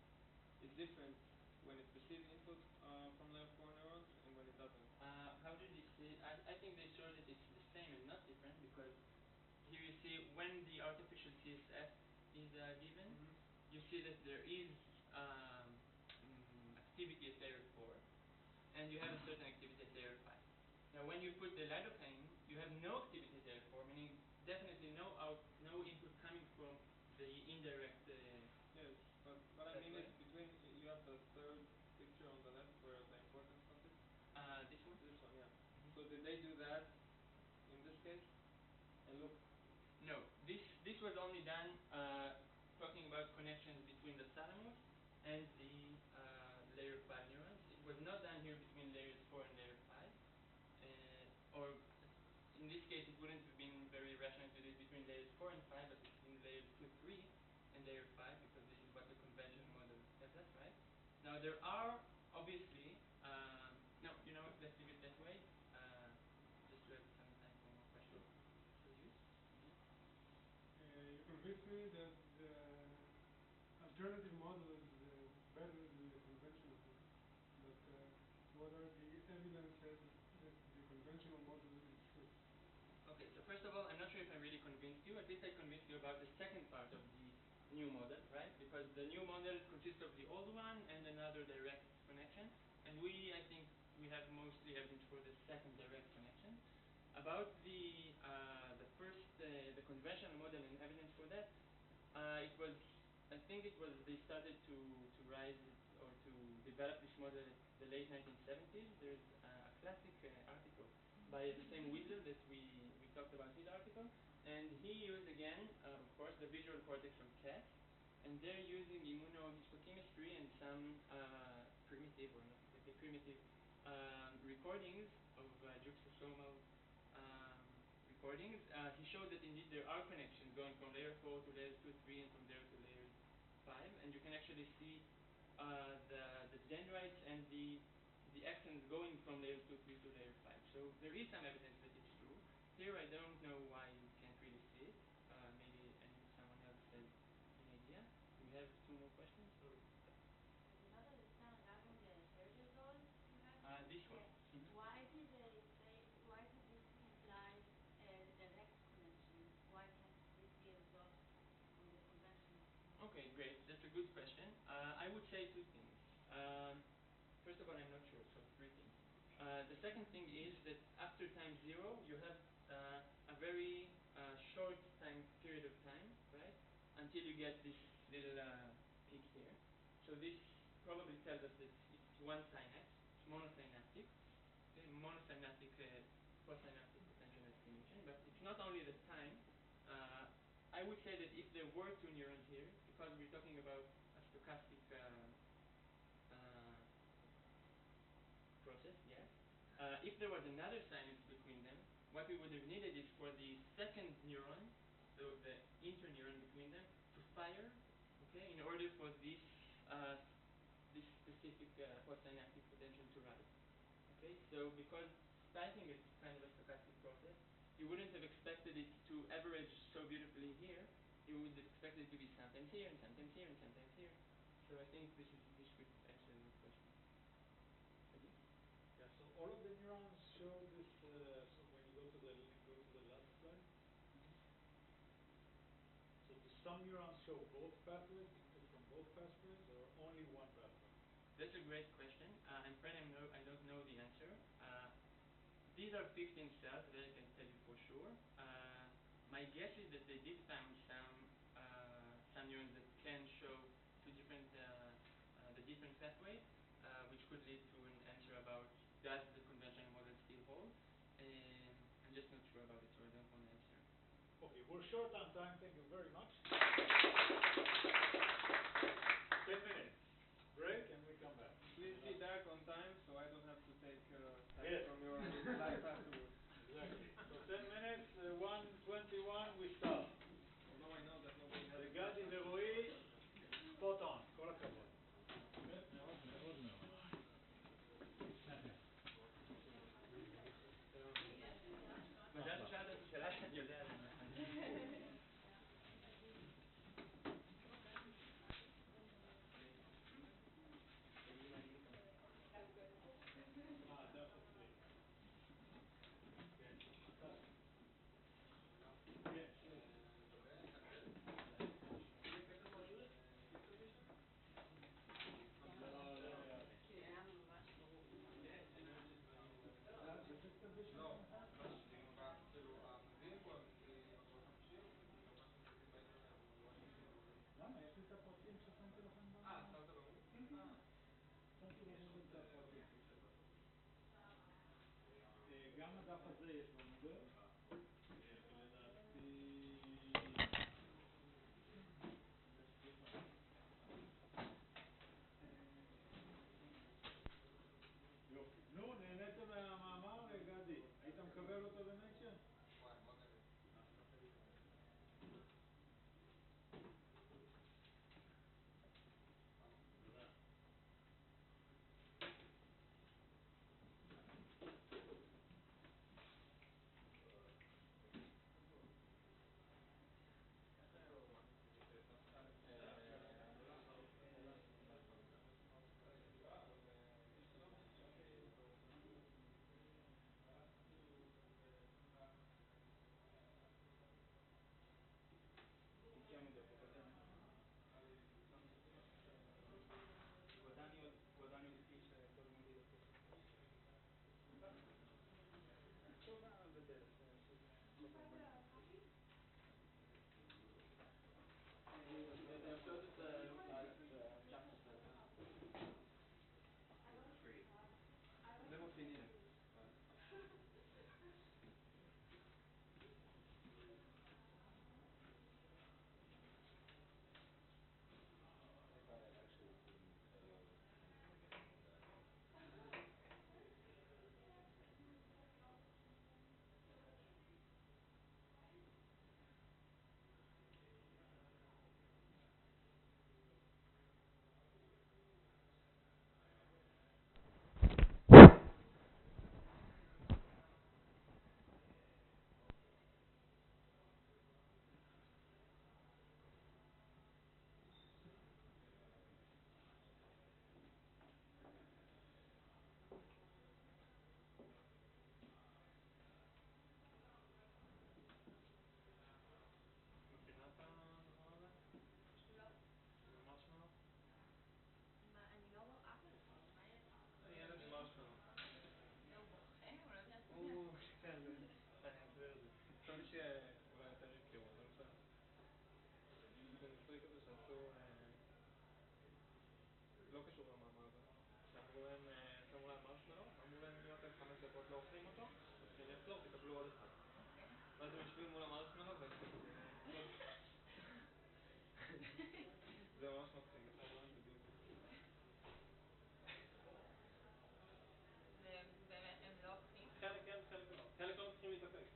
is different when it receives input from layer 4 neurons and when it doesn't. How did they see? I think they showed that it's the same and not different because here you see when the artificial CSF is given, you see that there is activity at layer 4, and you have a certain activity at layer 5. Now, when you put the lidocaine, you have no activity at layer 4, meaning definitely no input coming from the indirect. Yes, but what I mean is between you have the third picture on the left where the importance comes in. This one. This one, yeah. So did they do that in this case? And look. No, this was only done talking about connections between the thalamus and the layer 5 neurons. It was not done here between layers 4 and layer 5. Or in this case, it wouldn't have been very rational to do it between layers 4 and 5, but between layers 2, 3 and layer 5, because this is what the conventional model tells us, right? Now, there are obviously, no, you know what, let's leave it that way, just to have some time for more questions. So you? You convinced me that the alternative model is better than the conventional one. But what are the evidences that the conventional model is true? Okay, so first of all, I'm not sure if I really convinced you. At least I convinced you about the second part of the new model, right? Because the new model consists of the old one and another direct connection. And I think we have mostly evidence for the second direct connection. About the first, the conventional model and evidence for that, they started to rise or to develop this model in the late 1970s. There's a classic article by the same Weasel that we talked about his article, and he used again, of course, the visual cortex from cats, and they're using immunohistochemistry and some primitive, or not exactly primitive, recordings of juxtasomal recordings. He showed that indeed there are connections going from layer 4 to layers 2, 3, and from there to layers 5, and you can actually see the dendrites and the axons going from layer 2, 3 to layer 5. So there is some evidence that it's true. Here I don't know why you can't really see it. Maybe someone else has an idea. We have 2 more questions. I do not understand regarding the third result you have. This one. Yeah. Why did this imply a direct connection? Why can't this be a result from the conventional? Okay, great. That's a good question. I would say 2 things. First of all, I'm not sure, so 3 things. The second thing is that after time 0, you have a very short period of time, right, until you get this little peak here. So this probably tells us that it's one synapse, it's monosynaptic, okay, monosynaptic postsynaptic potential estimation, but it's not only the time. I would say that if there were 2 neurons here, because we're talking about a stochastic process, yes. If there was another synapse between them, what we would have needed is for the second neuron, so the interneuron between them, to fire, okay, in order for this specific postsynaptic potential to rise. Okay, so because starting is kind of a stochastic process, you wouldn't have expected it to average so beautifully here. You would expect it to be sometimes here and sometimes here and sometimes here. So I think this could answer the question. Adi? Yeah, so all of the neurons show this, so when you go to the last slide. So do some neurons show both pathways, input from both pathways, or only one pathway? That's a great question. I'm afraid I don't know the answer. These are 15 cells that I can tell you for sure. My guess is that they did found some neurons that can show two different the different pathways, which could lead to an answer about does the conventional model still hold. I'm just not sure about it, so I don't want to answer. Okay, we're short on time. Thank you very much. 10 minutes break, and we come back. Please be back on time so I don't have to take time Yes. from your life afterwards. Exactly. So 10 minutes, 1:21, we start. Although I know that nobody has The a Gadi time. ורועי, spot on. כל הכבוד. מזל ששאלת אותי שאלה שאני יודע עליה. דף אצלי. כן. כן, שוב. לא, כאילו המדהים הוא המסמך המכשיר, ומה שמסתכלים באינטרנט הוא השקשוקה. למה? יש לי את הפרטים ששמתי לכם שמת במודל? שמתי במודל את הפרטים. גם הדף הזה יש במודל, ולדעתי... יופי. נו, נהניתם מהמאמר, גדי? היית מקבל אותו בנייצ'ר? וואי, מאוד נהנה. תודה. guadagno difficile per uno di questo. טובה בדרך, They uploaded the chapter 7. Free. Never finished. I thought I actually didn't tell you in the beginning that מכירה את הדבר הזה? לא. זה מרשמלו? מה, אני לא רואה בכלל, מה יש? זה ילד עם מרשמלו. הוא בוכה? הוא לא יודע הוא... כן, אני אסביר את זה. חשבתי שאולי יותר יכירו, אבל בסדר. זה ניסוי כזה שעשו... לא קשור למאמר הזה. שאמרו להם, שמו להם מרשמלו, אמרו להם אם אתם 5 דקות לא אוכלים אותו, מתחילים לחזור, תקבלו עוד אחד. ואז הם יושבים מול המרשמלו והתחילו לחזור. זה ממש מצחיק, אפשר לראות בדיוק. ובאמת הם לא אוכלים? חלק כן, חלק לא. חלק לא מצליחים להתאפק.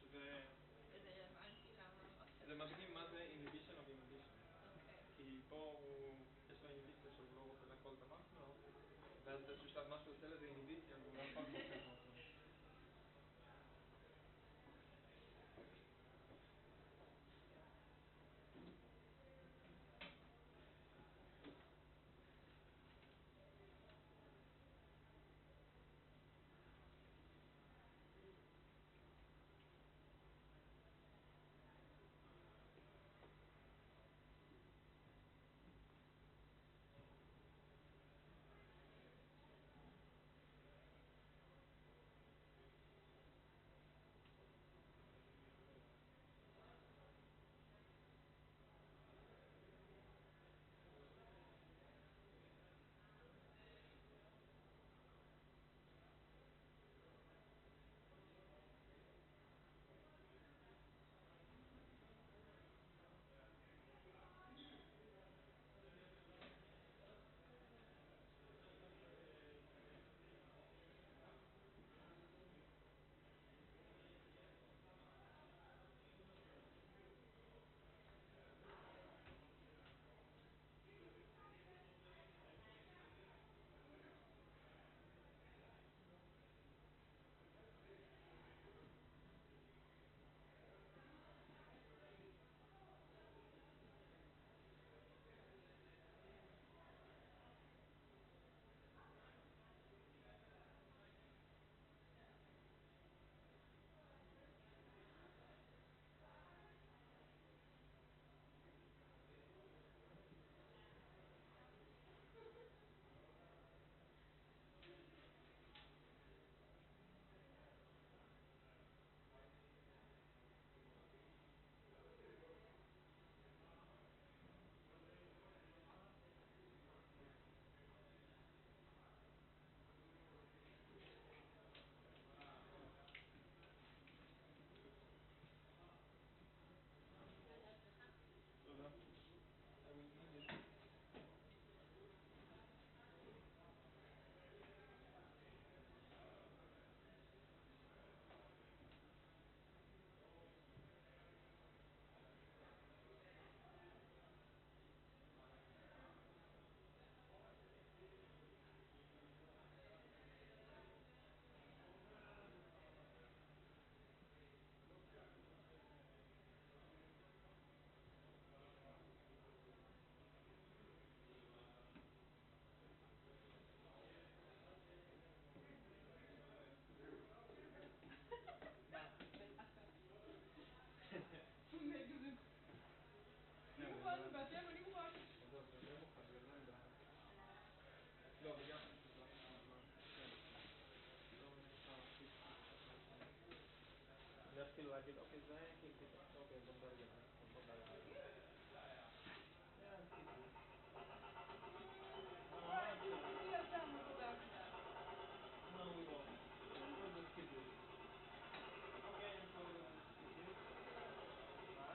שזה... וזה רלוונטי למאמר שלך. זה מדהים מה זה inhibition of inhibition. אוקיי. כי פה יש לו אינהיביציה שהוא לא רוצה לאכול את המרשמלו, ואז באיזשהו שלב משהו עושה לזה אינהיביציה והוא לא יכול כמו כן אותו. כאילו להגיד, אוקיי, זה כאילו חיפש, אוקיי, בוא נדלג עליו, בוא נדלג עליו. Yeah, skip this. No, not, no, we won't. We'll just skip this. Okay, and so we'll just skip this. מה?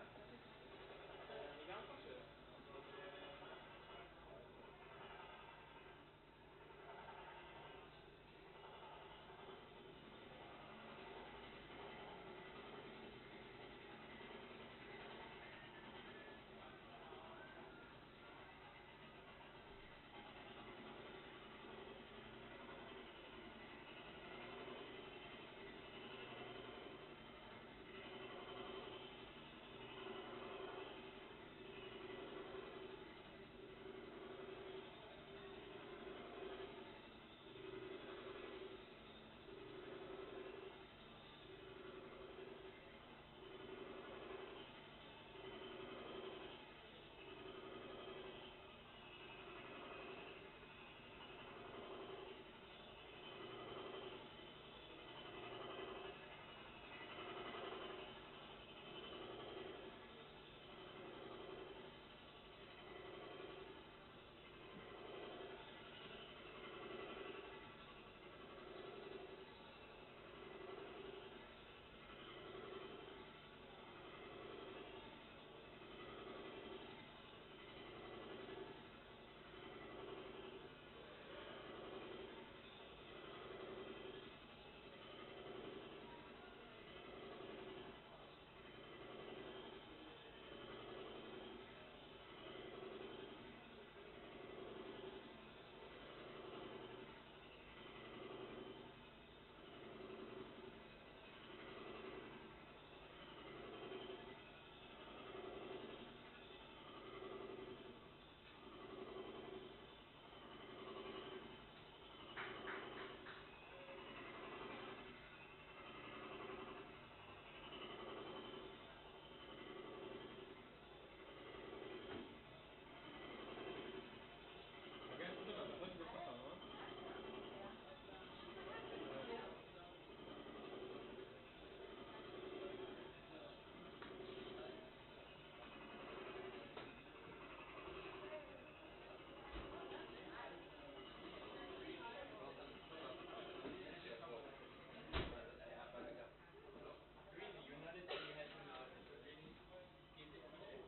אני גם חושב, אבל... Green, you noticed that you had some really skip it today?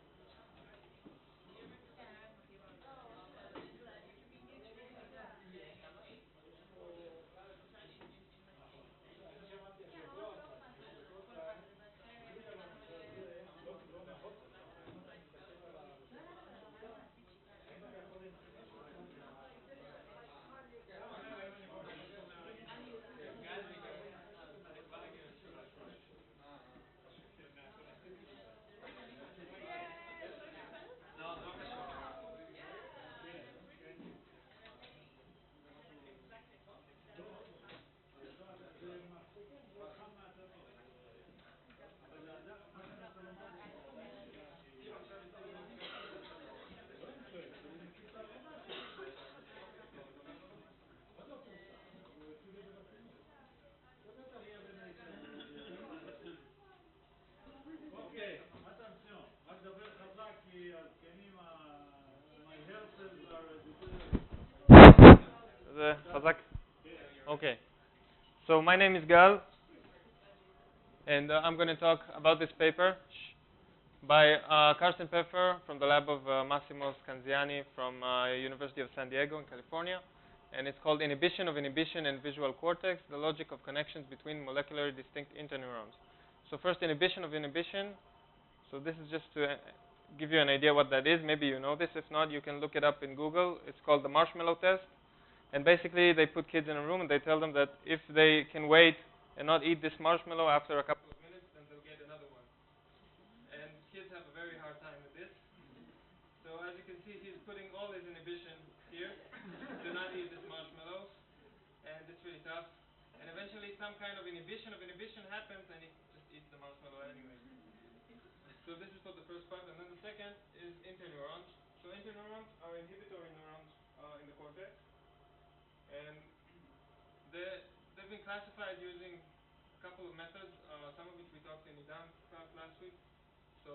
כמה? אני שמעתי השבוע, תגידי על הנושא הזה, לא נכון כל כך, אם אתה מסתכל על הרשימה הארוכה, האם אתה יכול לנחש משהו כמה היום אני יכול לחשוב גל בגלל צריך ברגר שלו. לא קשור. זה למעשה כן, זה אחד מהתמיד, אבל מה שאני רוצה לומר זה שעדיין שאלה שהיא לא אינסטואלת, אבל היא מקיפה לא מעט, עוד לא פורסם, אבל הוא הציג את זה בכינוס, זה בטח יהיה בחו"ל. אוקיי, attention, רק דבר חזק כי הזקנים, my hair cells are זה חזק? Okay. So my name is Gal, and I'm going to talk about this paper by Carsten Pfeffer from the lab of Massimo Scanziani from University of San Diego in California, and it's called Inhibition of Inhibition and Visual Cortex, the Logic of Connections Between Molecularly Distinct Interneurons. So first, inhibition of inhibition. So this is just to give you an idea what that is. Maybe you know this. If not, you can look it up in Google. It's called the marshmallow test. And basically, they put kids in a room and they tell them that if they can wait and not eat this marshmallow after a couple of minutes, then they'll get another one. And kids have a very hard time with this. So as you can see, he's putting all his inhibition here to not eat this marshmallow. And it's really tough. And eventually some kind of inhibition happens and he just eats the marshmallow anyway. So this is for the first part. And then the second is interneurons. So interneurons are inhibitory neurons in the cortex. And they've been classified using a couple of methods, some of which we talked in Idan's class last week. So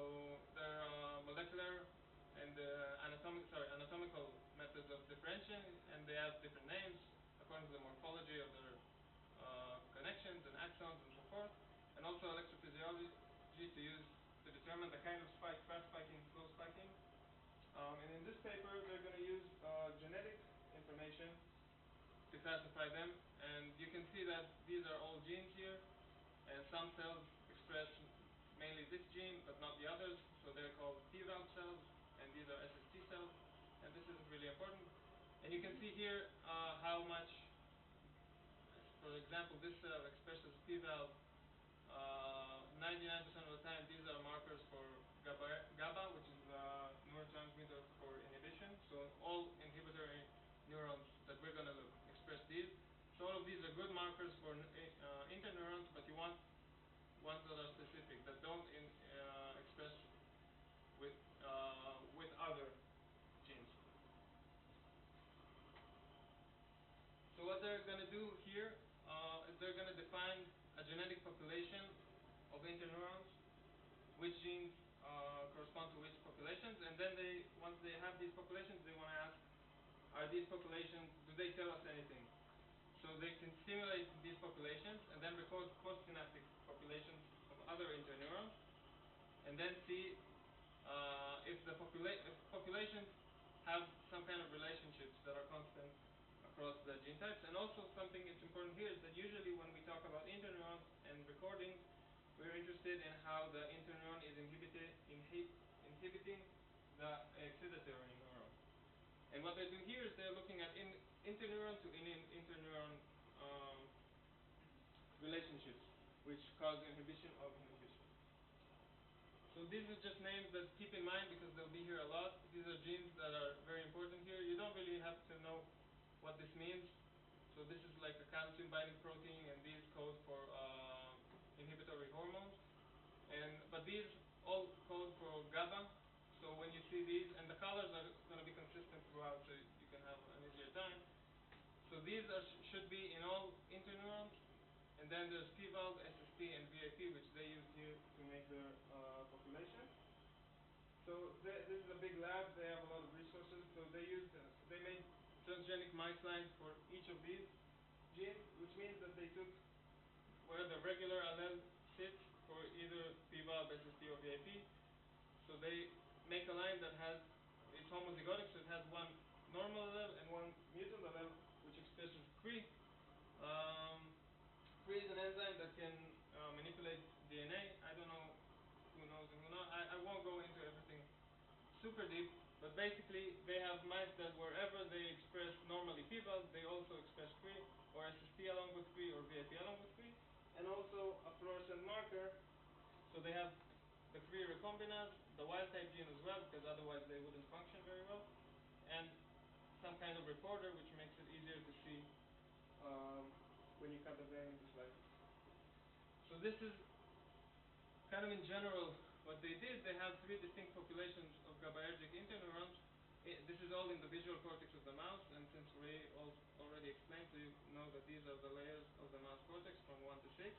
there are molecular and anatomical methods of differentiation, and they have different names according to the morphology of their connections and axons and so forth, and also electrophysiology to use to determine the kind of spike, fast spiking, slow spiking. And in this paper, they're going to use genetic information to classify them, and you can see that these are all genes here, and some cells express mainly this gene, but not the others, so they're called P-valve cells, and these are SST cells, and this isn't really important. And you can see here how much, for example, this cell expresses P-valve 99% of the time. These are markers for GABA, which is the neurotransmitter for inhibition. So all inhibitory neurons that we're going to look express these. So all of these are good markers for interneurons, but you want ones that are specific, that don't express with other genes. So what they're going to do here is they're going to define a genetic population of interneurons, which genes correspond to which populations, and then once they have these populations, they want to ask, are these populations, do they tell us anything? So they can simulate these populations and then record postsynaptic populations of other interneurons, and then see if populations have some kind of relationships that are constant across the gene types. And also something that's important here is that usually when we talk about interneurons and recordings, we're interested in how the interneuron is inhibiting the excitatory neuron. And what they do here is they're looking at interneuron to interneuron relationships, which cause inhibition of inhibition. So these are just names that keep in mind because they'll be here a lot. These are genes that are very important here. You don't really have to know what this means. So this is like a calcium binding protein, and these code for inhibitory hormones. But these all code for GABA. So when you see these, and the colors are going to be consistent throughout, so you can have an easier time. So these should be in all interneurons. And then there's P-valve, SST, and VIP, which they use here to make their population. So this is a big lab. They have a lot of resources. So they made transgenic mice lines for each of these genes, which means that they took where the regular allele sits for either P-valve, SST, or VIP. So they make a line that it's homozygotic, so it has one normal allele and one mutant allele, which expresses Cre. Cre is an enzyme that can manipulate DNA. I don't know who knows and who not. I won't go into everything super deep, but basically they have mice that wherever they express normally P-valve, they also express Cre, or SST along with Cre, or VIP along with Cre, and also a fluorescent marker. So they have the Cre recombinase, the wild type gene as well, because otherwise they wouldn't function very well, and some kind of reporter, which makes it easier to see when you cut the vein into slices. So this is kind of in general what they did. They have three distinct populations of GABAergic interneurons. This is all in the visual cortex of the mouse, and since Ray already explained, so you know that these are the layers of the mouse cortex from 1 to 6.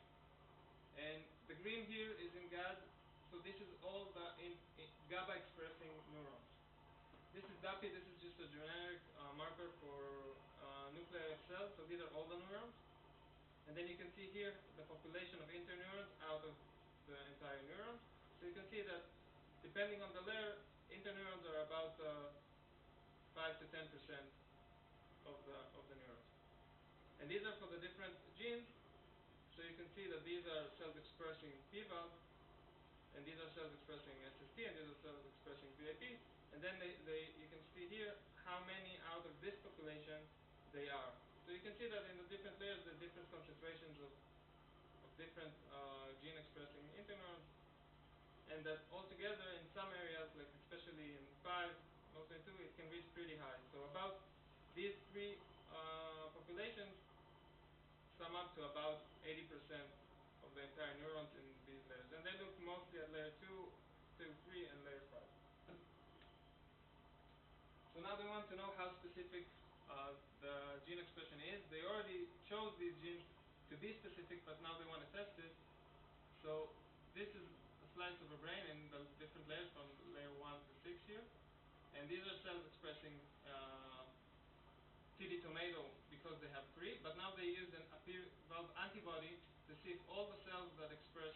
And the green here is in GAD, so this is all the GABA-expressing neurons. This is DAPI, this is just a generic marker for nuclei of cells, so these are all the neurons. And then you can see here the population of interneurons out of the entire neurons. So you can see that depending on the layer, interneurons are about 5 to 10% of the neurons. And these are for the different genes. So you can see that these are cells expressing P-valve, and these are cells expressing SST, and these are cells expressing VIP. And then you can see here how many out of this population they are. So you can see that in the different layers, there are different concentrations of different gene-expressing interneurons, and that altogether in some areas, like especially in 5, also in 2, it can reach pretty high. So about these three populations sum up to about 80% of the entire neurons in these layers. And they look mostly at layer 2, 3, and layer 5. So now they want to know how specific the gene expression is. They already chose these genes to to be specific, but now they want to test it. So this is a slice of a brain in the different layers from layer 1 to 6 here. And these are cells expressing TD tomato because they have free, but now they used a P-valve antibody to see if all the cells that express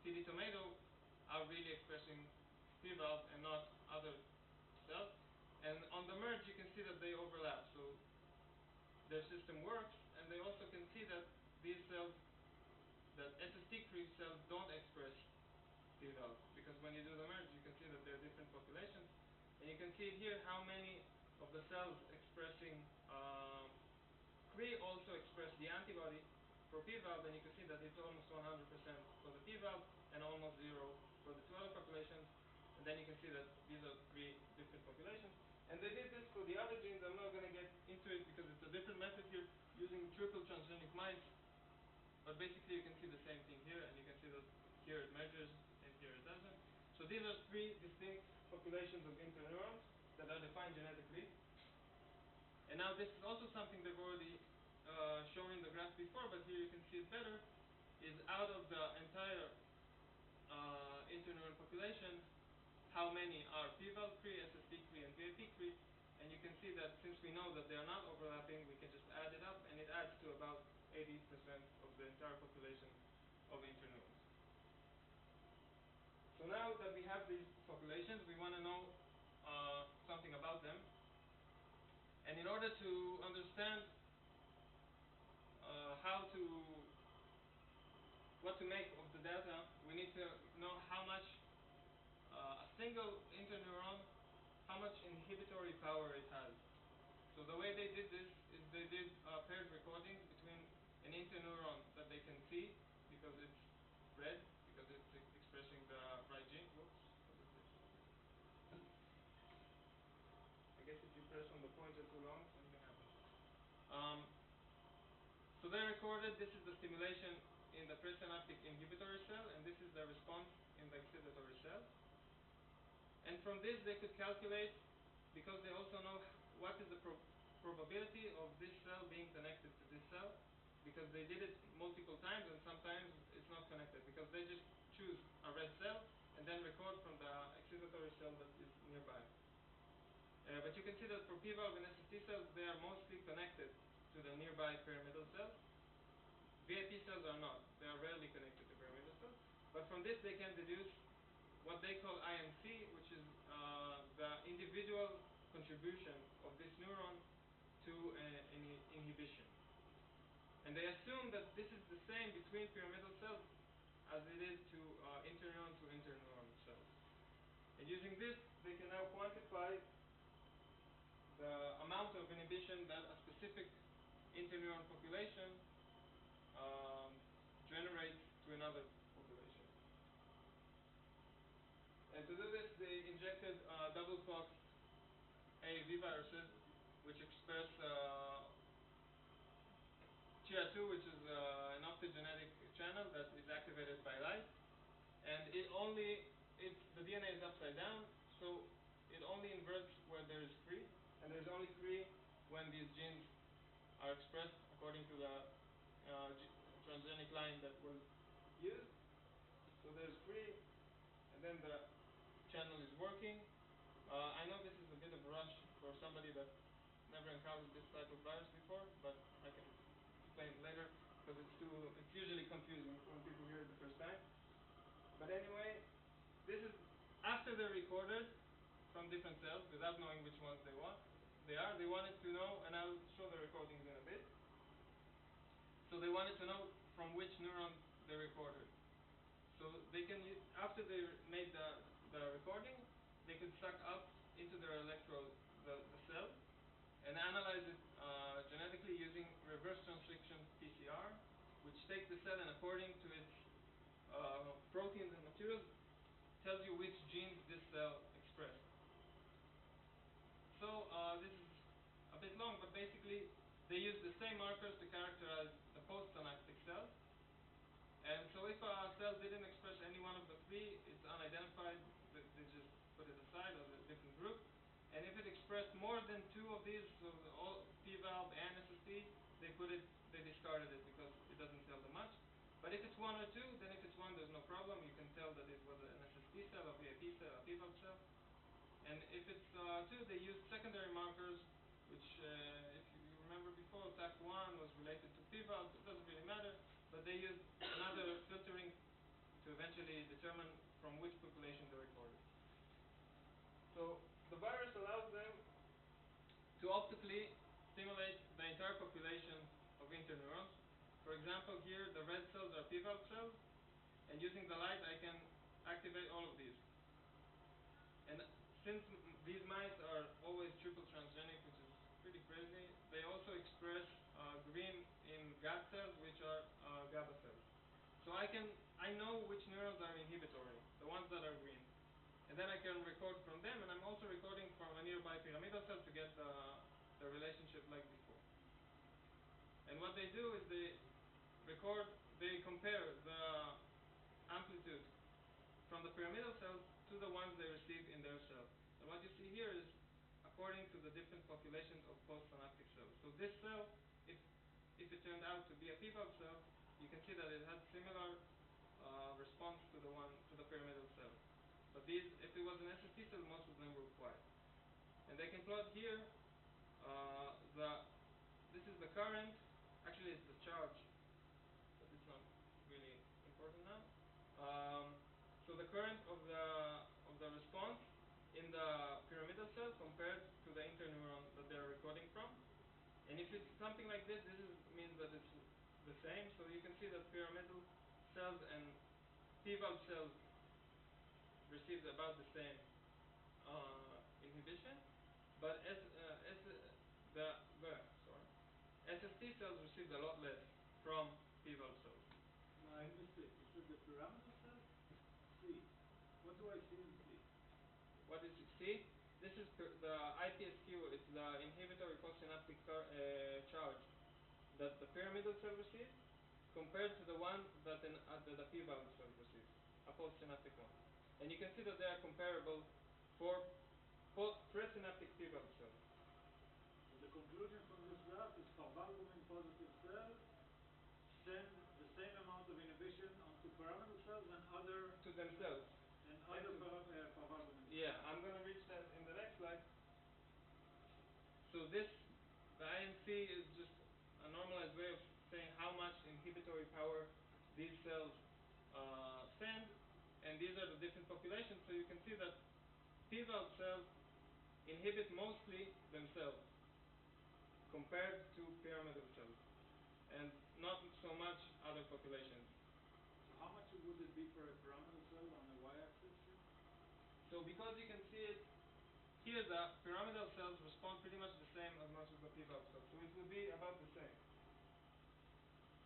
TD tomato are really expressing P-valve and not other cells. And on the merge, you can see that they overlap. So their system works, and they also can see that these cells, that SST-free cells don't express P-valve, because when you do the merge, you can see that there are different populations. And you can see here how many of the cells expressing free also express the antibody for P-valve, and you can see that it's almost 100% for the P-valve and almost 0 for the two other populations. And then you can see that these are 3 different populations. And they did this for the other genes. I'm not going to get into it because it's a different method here using triple transgenic mice. But basically you can see the same thing here, and you can see that here it measures and here it doesn't. So these are 3 distinct populations of interneurons that are defined genetically. And now this is also something they've already shown in the graph before, but here you can see it better, is out of the entire interneuron population, how many are P-valve free, SST free, and VIP free. And you can see that since we know that they are not overlapping, we can just add it up, and it adds to about 80% of the entire population of interneurons. So now that we have these populations, we want to know something about them. And in order to understand what to make of the data, we need to know how much a single interneuron, how much inhibitory power it has. So the way they did this is they did paired recordings between an interneuron that they can see because it's red, because it's expressing the right gene. Whoops, what is this? I guess if you press on the pointer too long, something happens. So they recorded, this is the stimulation in the presynaptic inhibitory cell, and this is the response in the excitatory cell. And from this they could calculate, because they also know what is the probability of this cell being connected to this cell, because they did it multiple times and sometimes it's not connected, because they just choose a red cell and then record from the excitatory cell that is nearby. But you can see that for P-valve and SST cells, they are mostly connected to the nearby pyramidal cells. VIP cells are not. They are rarely connected to pyramidal cells. But from this they can deduce what they call IMC, which is the individual contribution of this neuron to an inhibition. And they assume that this is the same between pyramidal cells as it is to interneuron cells. And using this, they can now quantify the amount of inhibition that a specific interneuron population generates to another population. And to do this, they injected double-poxed AAV viruses, which express TIA2, which is an optogenetic channel that is activated by light. And the DNA is upside down, so it only inverts where there is free, and there's only free when these genes are expressed according to the transgenic line that was used. So there's free, and then the channel is working. I know this is a bit of a rush for somebody that never encountered this type of virus before, but I can explain later because it's usually confusing when people hear it the first time. But anyway, this is after they're recorded from different cells without knowing which ones they are. They wanted to know, and I'll show the recordings in a bit. So they wanted to know from which neuron they recorded. So they can, after they made the recording, they could suck up into their electrode the cell and analyze it genetically using reverse transcription PCR, which takes the cell and according to its proteins and materials, tells you which genes this cell expressed. So this is a bit long, but basically they use the same markers to characterize the postsynaptic cells. And so if a cell didn't express any one of the 3, it's unidentified. They just put it aside as a different group. And if it expressed more than 2 of these, so all P-valve and SST, they discarded it because it But if it's 1 or 2, then if it's 1, there's no problem. You can tell that it was an SST cell, a VIP cell, a P valve cell. And if it's 2, they use secondary markers, which, if you remember before, TAC1 was related to P valves. It doesn't really matter, but they use another filtering to eventually determine from which population they recorded. So the virus allows them to optically stimulate the entire population of interneurons. For example, here the red cells are P valve cells, and using the light I can activate all of these. And since these mice are always triple transgenic, which is pretty crazy, they also express green in GAD cells, which are GABA cells. So I know which neurons are inhibitory, the ones that are green. And then I can record from them, and I'm also recording from a nearby pyramidal cell to get the relationship like before. And what they do is they compare the amplitude from the pyramidal cells to the ones they receive in their cells. And what you see here is according to the different populations of postsynaptic cells. So this cell, if it turned out to be a P valve cell, you can see that it has similar response to the pyramidal cell. But these, if it was an SST cell, most of them were quiet. And they can plot here this is the current, actually it's the charge, but it's not really important now. So the current of the response in the pyramidal cell compared to the interneuron that they're recording from. And if it's something like this, means that it's the same. So you can see that pyramidal cells and P valve cells received about the same inhibition, but SST cells received a lot less from P valve cells. No, I missed it. You said the pyramidal cells? C. What do I see in C? What is C? This is the IPSQ. It's the inhibitory postsynaptic charge that the pyramidal cell receives compared to the one that the P valve cell receives, a postsynaptic one. And you can see that they are comparable for presynaptic P valve cells. So the conclusion from this graph is parvalbumin positive cells send the same amount of inhibition onto pyramidal cells and other to themselves. And other parvalbumin. Yeah, I'm going to reach that in the next slide. So the INC is just a normalized way of saying how much inhibitory power these cells send, and these are the different populations. So you can see that P valve cells inhibit mostly themselves compared to pyramidal cells, and not so much other populations. So how much would it be for a pyramidal cell on the y-axis here? So because you can see it here, the pyramidal cells respond pretty much the same as much as the P valve cells. So it would be about the same.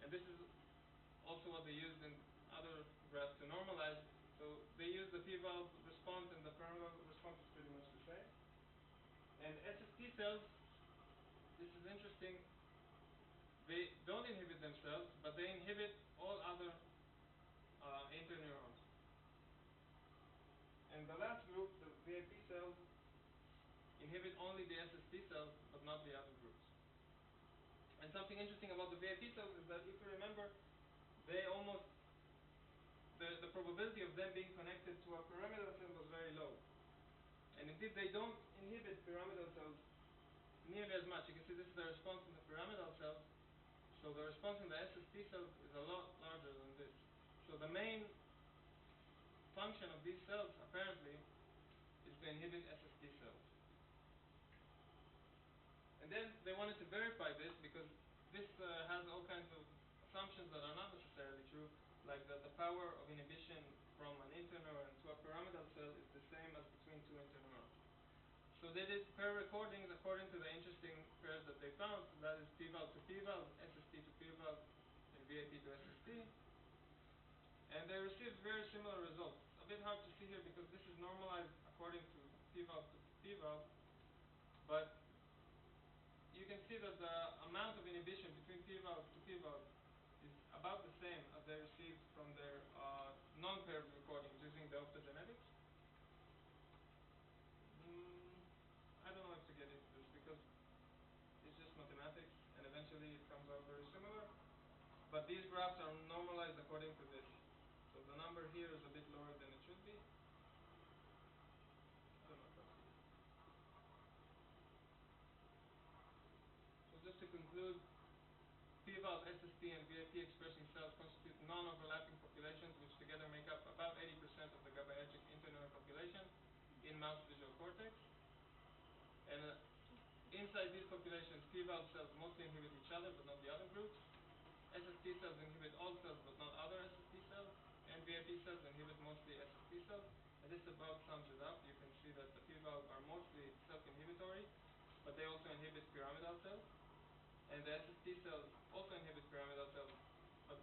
And this is also what they used in other graphs to normalize. So they use the P valve response, and the pyramidal response is pretty much the same. And SST cells, this is interesting, they don't inhibit themselves, but they inhibit all other interneurons. And the last group, the VIP cells, inhibit only the SST cells, but not the other groups. And something interesting about the VIP cells is that, if you remember, the probability of them being connected to a pyramidal cell was very low. And indeed, they don't inhibit pyramidal cells nearly as much. You can see this is the response in the pyramidal cells. So the response in the SST cells is a lot larger than this. So the main function of these cells, apparently, is to inhibit SST cells. And then they wanted to verify this, because this has all kinds of assumptions that are not necessarily true, like that the power of inhibition from an interneuron to a pyramidal cell is the same as between two interneurons. So they did pair recordings according to the interesting pairs that they found. So that is P valve to P valve, SST to P valve, and VIP to SST. And they received very similar results. It's a bit hard to see here because this is normalized according to P valve to P valve, but you can see that the amount of inhibition between P valve to P valve is about the same as they received from their non-paired recordings using the optogenetics. I don't know if to get into this because it's just mathematics, and eventually it comes out very similar. But these graphs are normalized according to this. So the number here is a bit lower than it should be. I don't know if that's easy. So just to conclude, P-valve, SST, and VIP expressing cells constitute non-overlapping populations which together make up about 80% of the GABAergic interneuron population in mouse visual cortex. And inside these populations, P-valve cells mostly inhibit each other but not the other groups. SST cells inhibit all cells but not other SST cells. And VIP cells inhibit mostly SST cells. And this about sums it up. You can see that the P-valve are mostly self-inhibitory, but they also inhibit pyramidal cells. And the SST cells also inhibit pyramidal cells, but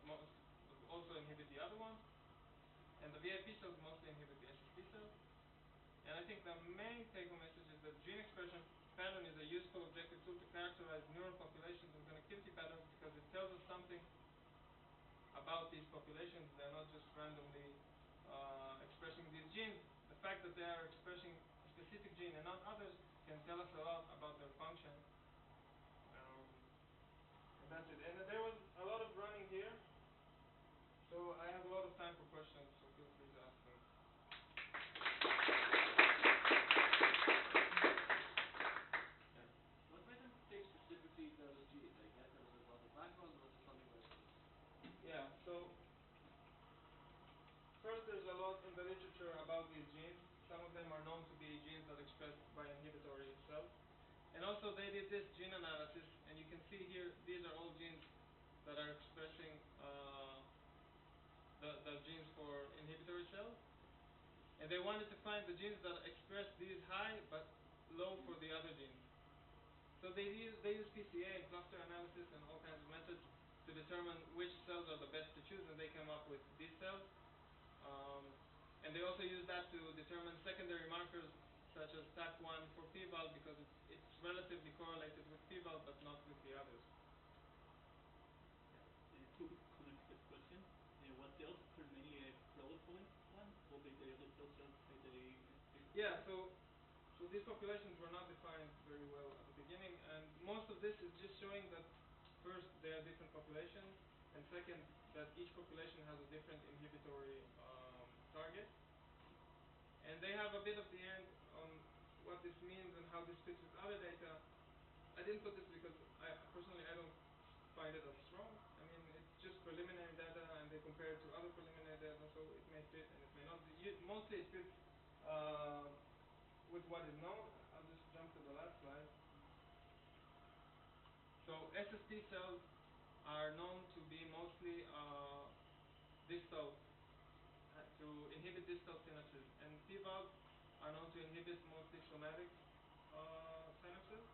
also inhibit the other ones. And the VIP cells mostly inhibit the SST cells. And I think the main take-home message is that gene expression pattern is a useful objective tool to characterize neural populations and connectivity patterns because it tells us something about these populations. They're not just randomly expressing these genes. The fact that they are expressing a specific gene and not others can tell us a lot about their function. And that's it. And there was a lot of running here, so I have a lot of time for questions, so feel free to ask them. Yeah. What made them take specifically those genes? I guess there was a lot of background, or was it something very specific? Yeah, so first there's a lot in the literature about these genes. Some of them are known to be genes that express by inhibitory cells. And also they did this gene analysis, and you can see here, these are all genes that are expressing the genes for inhibitory cells. And they wanted to find the genes that express these high but low for the other genes. So they use PCA and cluster analysis and all kinds of methods to determine which cells are the best to choose, and they came up with these cells. And they also use that to determine secondary markers such as TAC1 for P-valve because it's relatively correlated with P-valve but not with the others. Two connected questions. Was the output mainly a crowd-following one, or did they also say they? Yeah, so these populations were not defined very well at the beginning, and most of this is just showing that first they are different populations, and second that each population has a different inhibitory target. And they have a bit of the end on what this means and how this fits with other data. I didn't put this because personally I don't find it as strong. I mean, it's just preliminary data and they compare it to other preliminary data, so it may fit and it may not. Mostly it fits with what is known. I'll just jump to the last slide. So SST cells are known to be mostly distal, to inhibit distal synapses, and P-valves are known to inhibit mostly somatic synapses.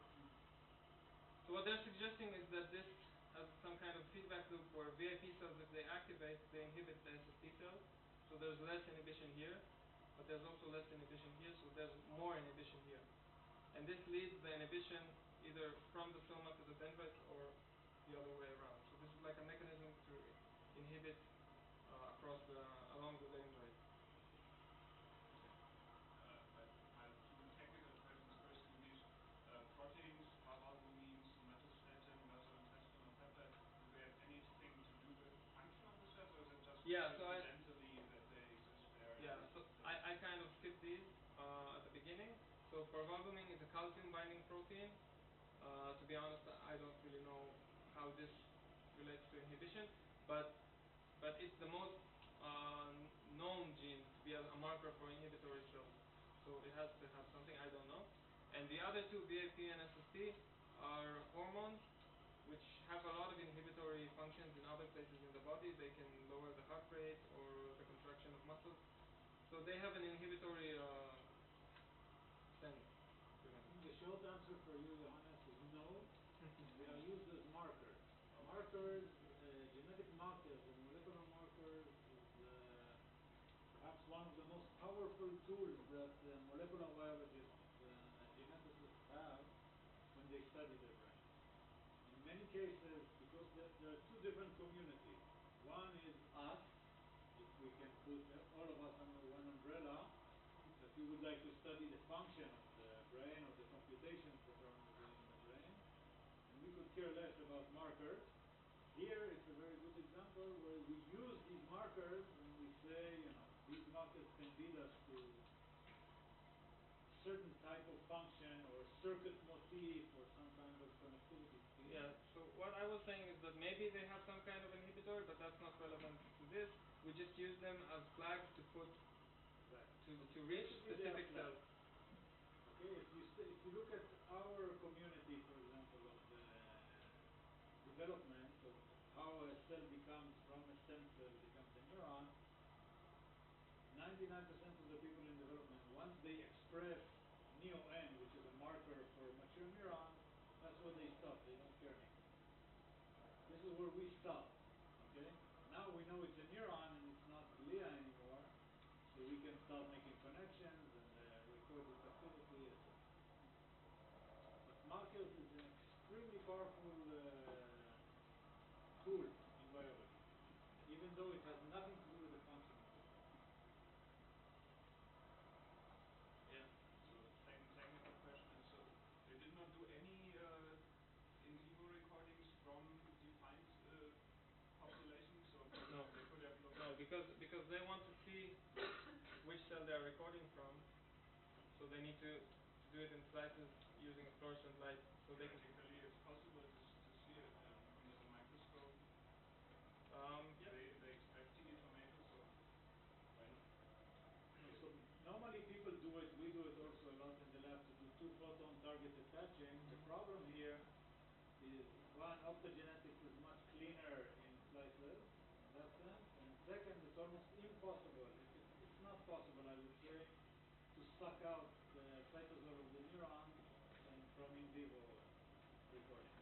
So what they're suggesting is that this has some kind of feedback loop where VIP cells, if they activate, they inhibit the SST cells. So there's less inhibition here, but there's also less inhibition here, so there's more inhibition here. And this leads the inhibition either from the soma to the dendrites or the other way around. So this is like a mechanism to inhibit along the dendrites. I have two technical questions. First, do these proteins, albumin, somatostatin, mesointestinal peptides, do they have anything to do with the function of the cells, or is it just coincidentally that they exist there? Yeah, so I kind of skipped these at the beginning. So parvalbumin is a calcium binding protein. To be honest, I don't really know how this relates to inhibition, but it's the most known gene to be a marker for inhibitory cells. So it has to have something, I don't know. And the other two, VIP and SST, are hormones which have a lot of inhibitory functions in other places in the body. They can lower the heart rate or the contraction of muscles. So they have an inhibitory sense to them. The short answer for you, Johannes, is no. They are used as markers. Markers, genetic markers or molecular markers is perhaps one of the most powerful tools that molecular biologists and geneticists have when they study the brain. In many cases, because there are two different communities. One is us, if we can put all of us under one umbrella, that we would like to study the function of the brain or the computations that are in the brain, and we could care less about markers. Here, it's a very good example markers, and we say, these markers can lead us to a certain type of function or circuit motif or some kind of connectivity scheme. Yeah, so what I was saying is that maybe they have some kind of inhibitor, but that's not relevant to this. We just use them as flags to put Right. to reach Basically, they are specific cells. flags. Okay, if you look at our community, for example, of the development of how a cell becomes from a stem cell becomes a neuron, 99% of the people in development, once they express NEON, which is a marker for mature neurons, that's where they stop. They don't care anymore. This is where we stop. Okay? Now we know it's a neuron and it's not glia anymore, so we can start making connections and record its activity, etc. But markers is an extremely powerful tool in biology, even though it has nothing to do with the function of the cell. Yeah. So technical question. So they did not do any in vivo recordings from defined populations, or for No. example, they could have looked. No, because they want to see which cell they are recording from, so they need to do it in slices using a fluorescent light, so they can. Technically, it's possible to see it under the microscope. Yep. They extract tiny tomatoes, so why not? So normally people do it, we do it also a lot in the lab to do two-photon targeted patching. The problem here is, one, optogenetics is much cleaner in slices in that sense, and second, it's almost impossible, it's not possible, I would say, to suck out the cytosol of the neuron from in vivo recording.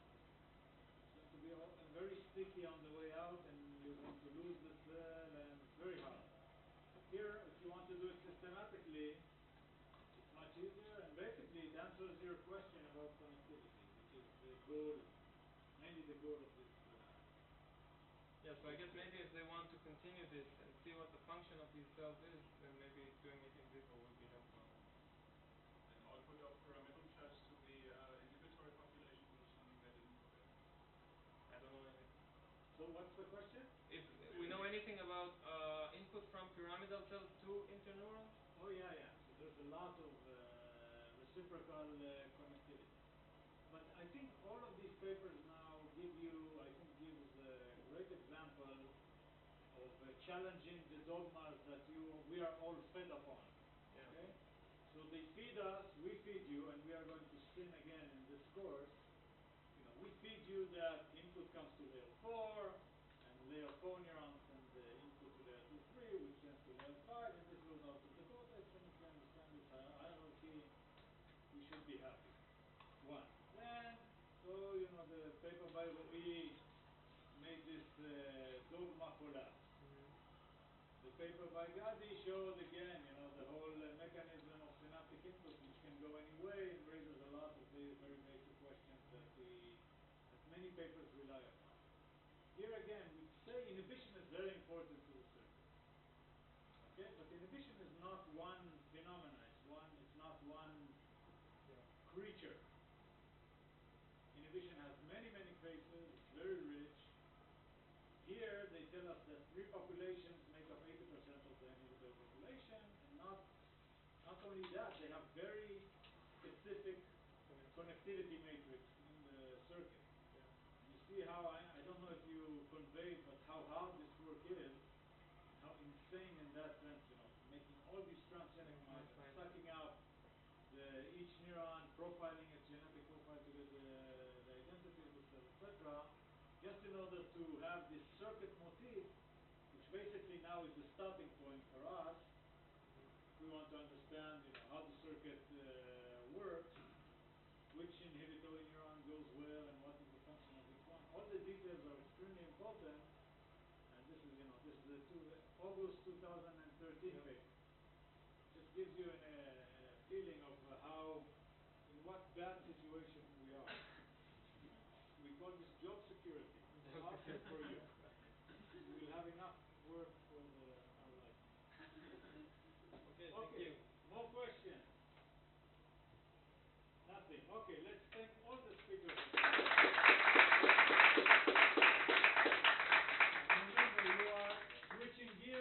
It's going to be very sticky on the way out, and you're going to lose the cell, and it's very hard. Here, if you want to do it systematically, it's much easier, and basically it answers your question about connectivity, which is the goal, mainly the goal of this. Yeah, so I guess maybe if they want to continue this and see what the function of these cells is, then maybe doing it in vivo would be helpful. And output of pyramidal charge to the inhibitory population was something they didn't look at. I don't know anything. So what's the question? If we know anything about input from pyramidal cells to interneurons? Oh yeah. So there's a lot of reciprocal connectivity. But I think all of these papers now gives a great example of challenging the dogmas that we are all fed upon. Yeah. Okay? So they feed us, we feed you, and we are going to spin again in this course. We feed you that input comes to layer 4, and layer 4 neurons send the input to layer 2, 3, which sends to layer 5, and this goes out to the cortex, and if you understand this hierarchy, we should be happy. One. Then, the paper by Roy made this dogma collapse. The paper by Gadi showed again, the whole mechanism of synaptic input, which can go any way, and raises a lot of very basic questions that many papers rely upon. Here again, we say inhibition is very important to the circuit. Okay, but inhibition is not one phenomena. It's not one creature. Inhibition has many faces. It's very rich. Here they tell us that 3 populations make up 80% of the inhibitory population, and not only that, they have very specific connectivity matrix in the circuit. Yeah. You see how, I don't know if you conveyed, but how hard this work is, how insane in that sense, making all these transgenic mice, sucking out each neuron, profiling its genetic profile to get the identity of the cell, etc., just in order to have this circuit motif, which basically now is the starting point for us. We want to understand, how the circuit works, which inhibitory neuron goes where, and what is the function of each one. All the details are extremely important, and this is the August 2013 paper. Just gives you a feeling of in what bad situation we are. We call this job security. For us and for you. We will have enough work for our life. Okay, thank you. More questions? Nothing. Okay, let's thank all the speakers. Remember, you are switching gears.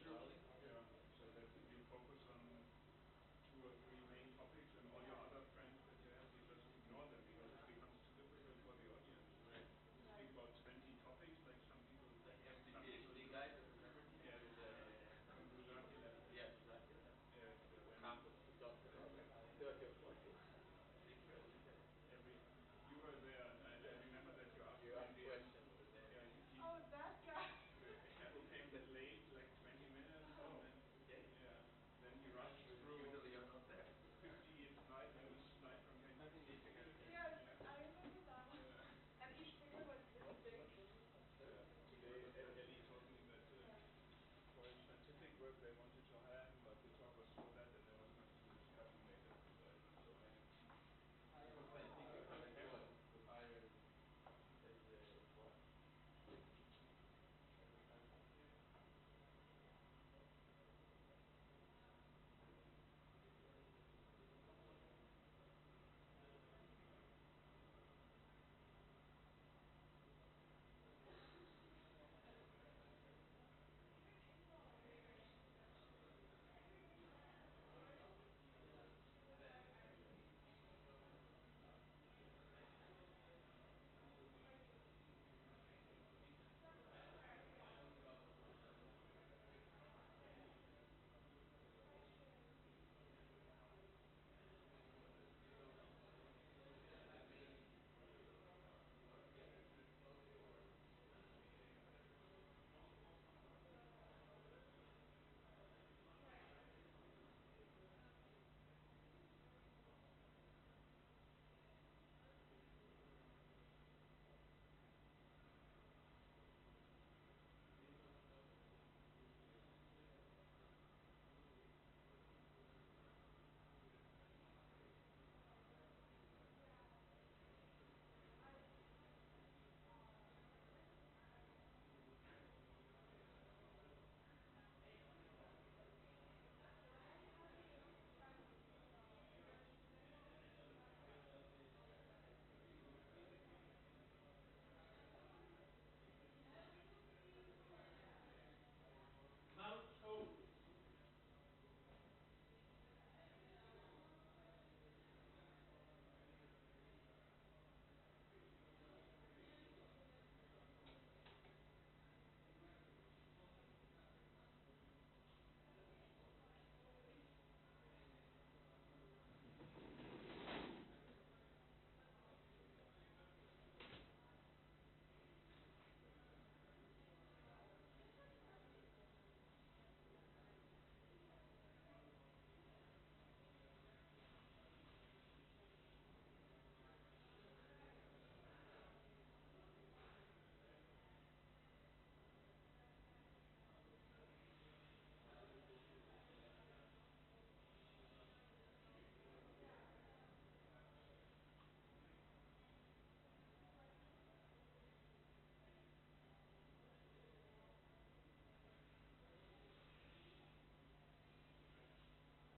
Charlie.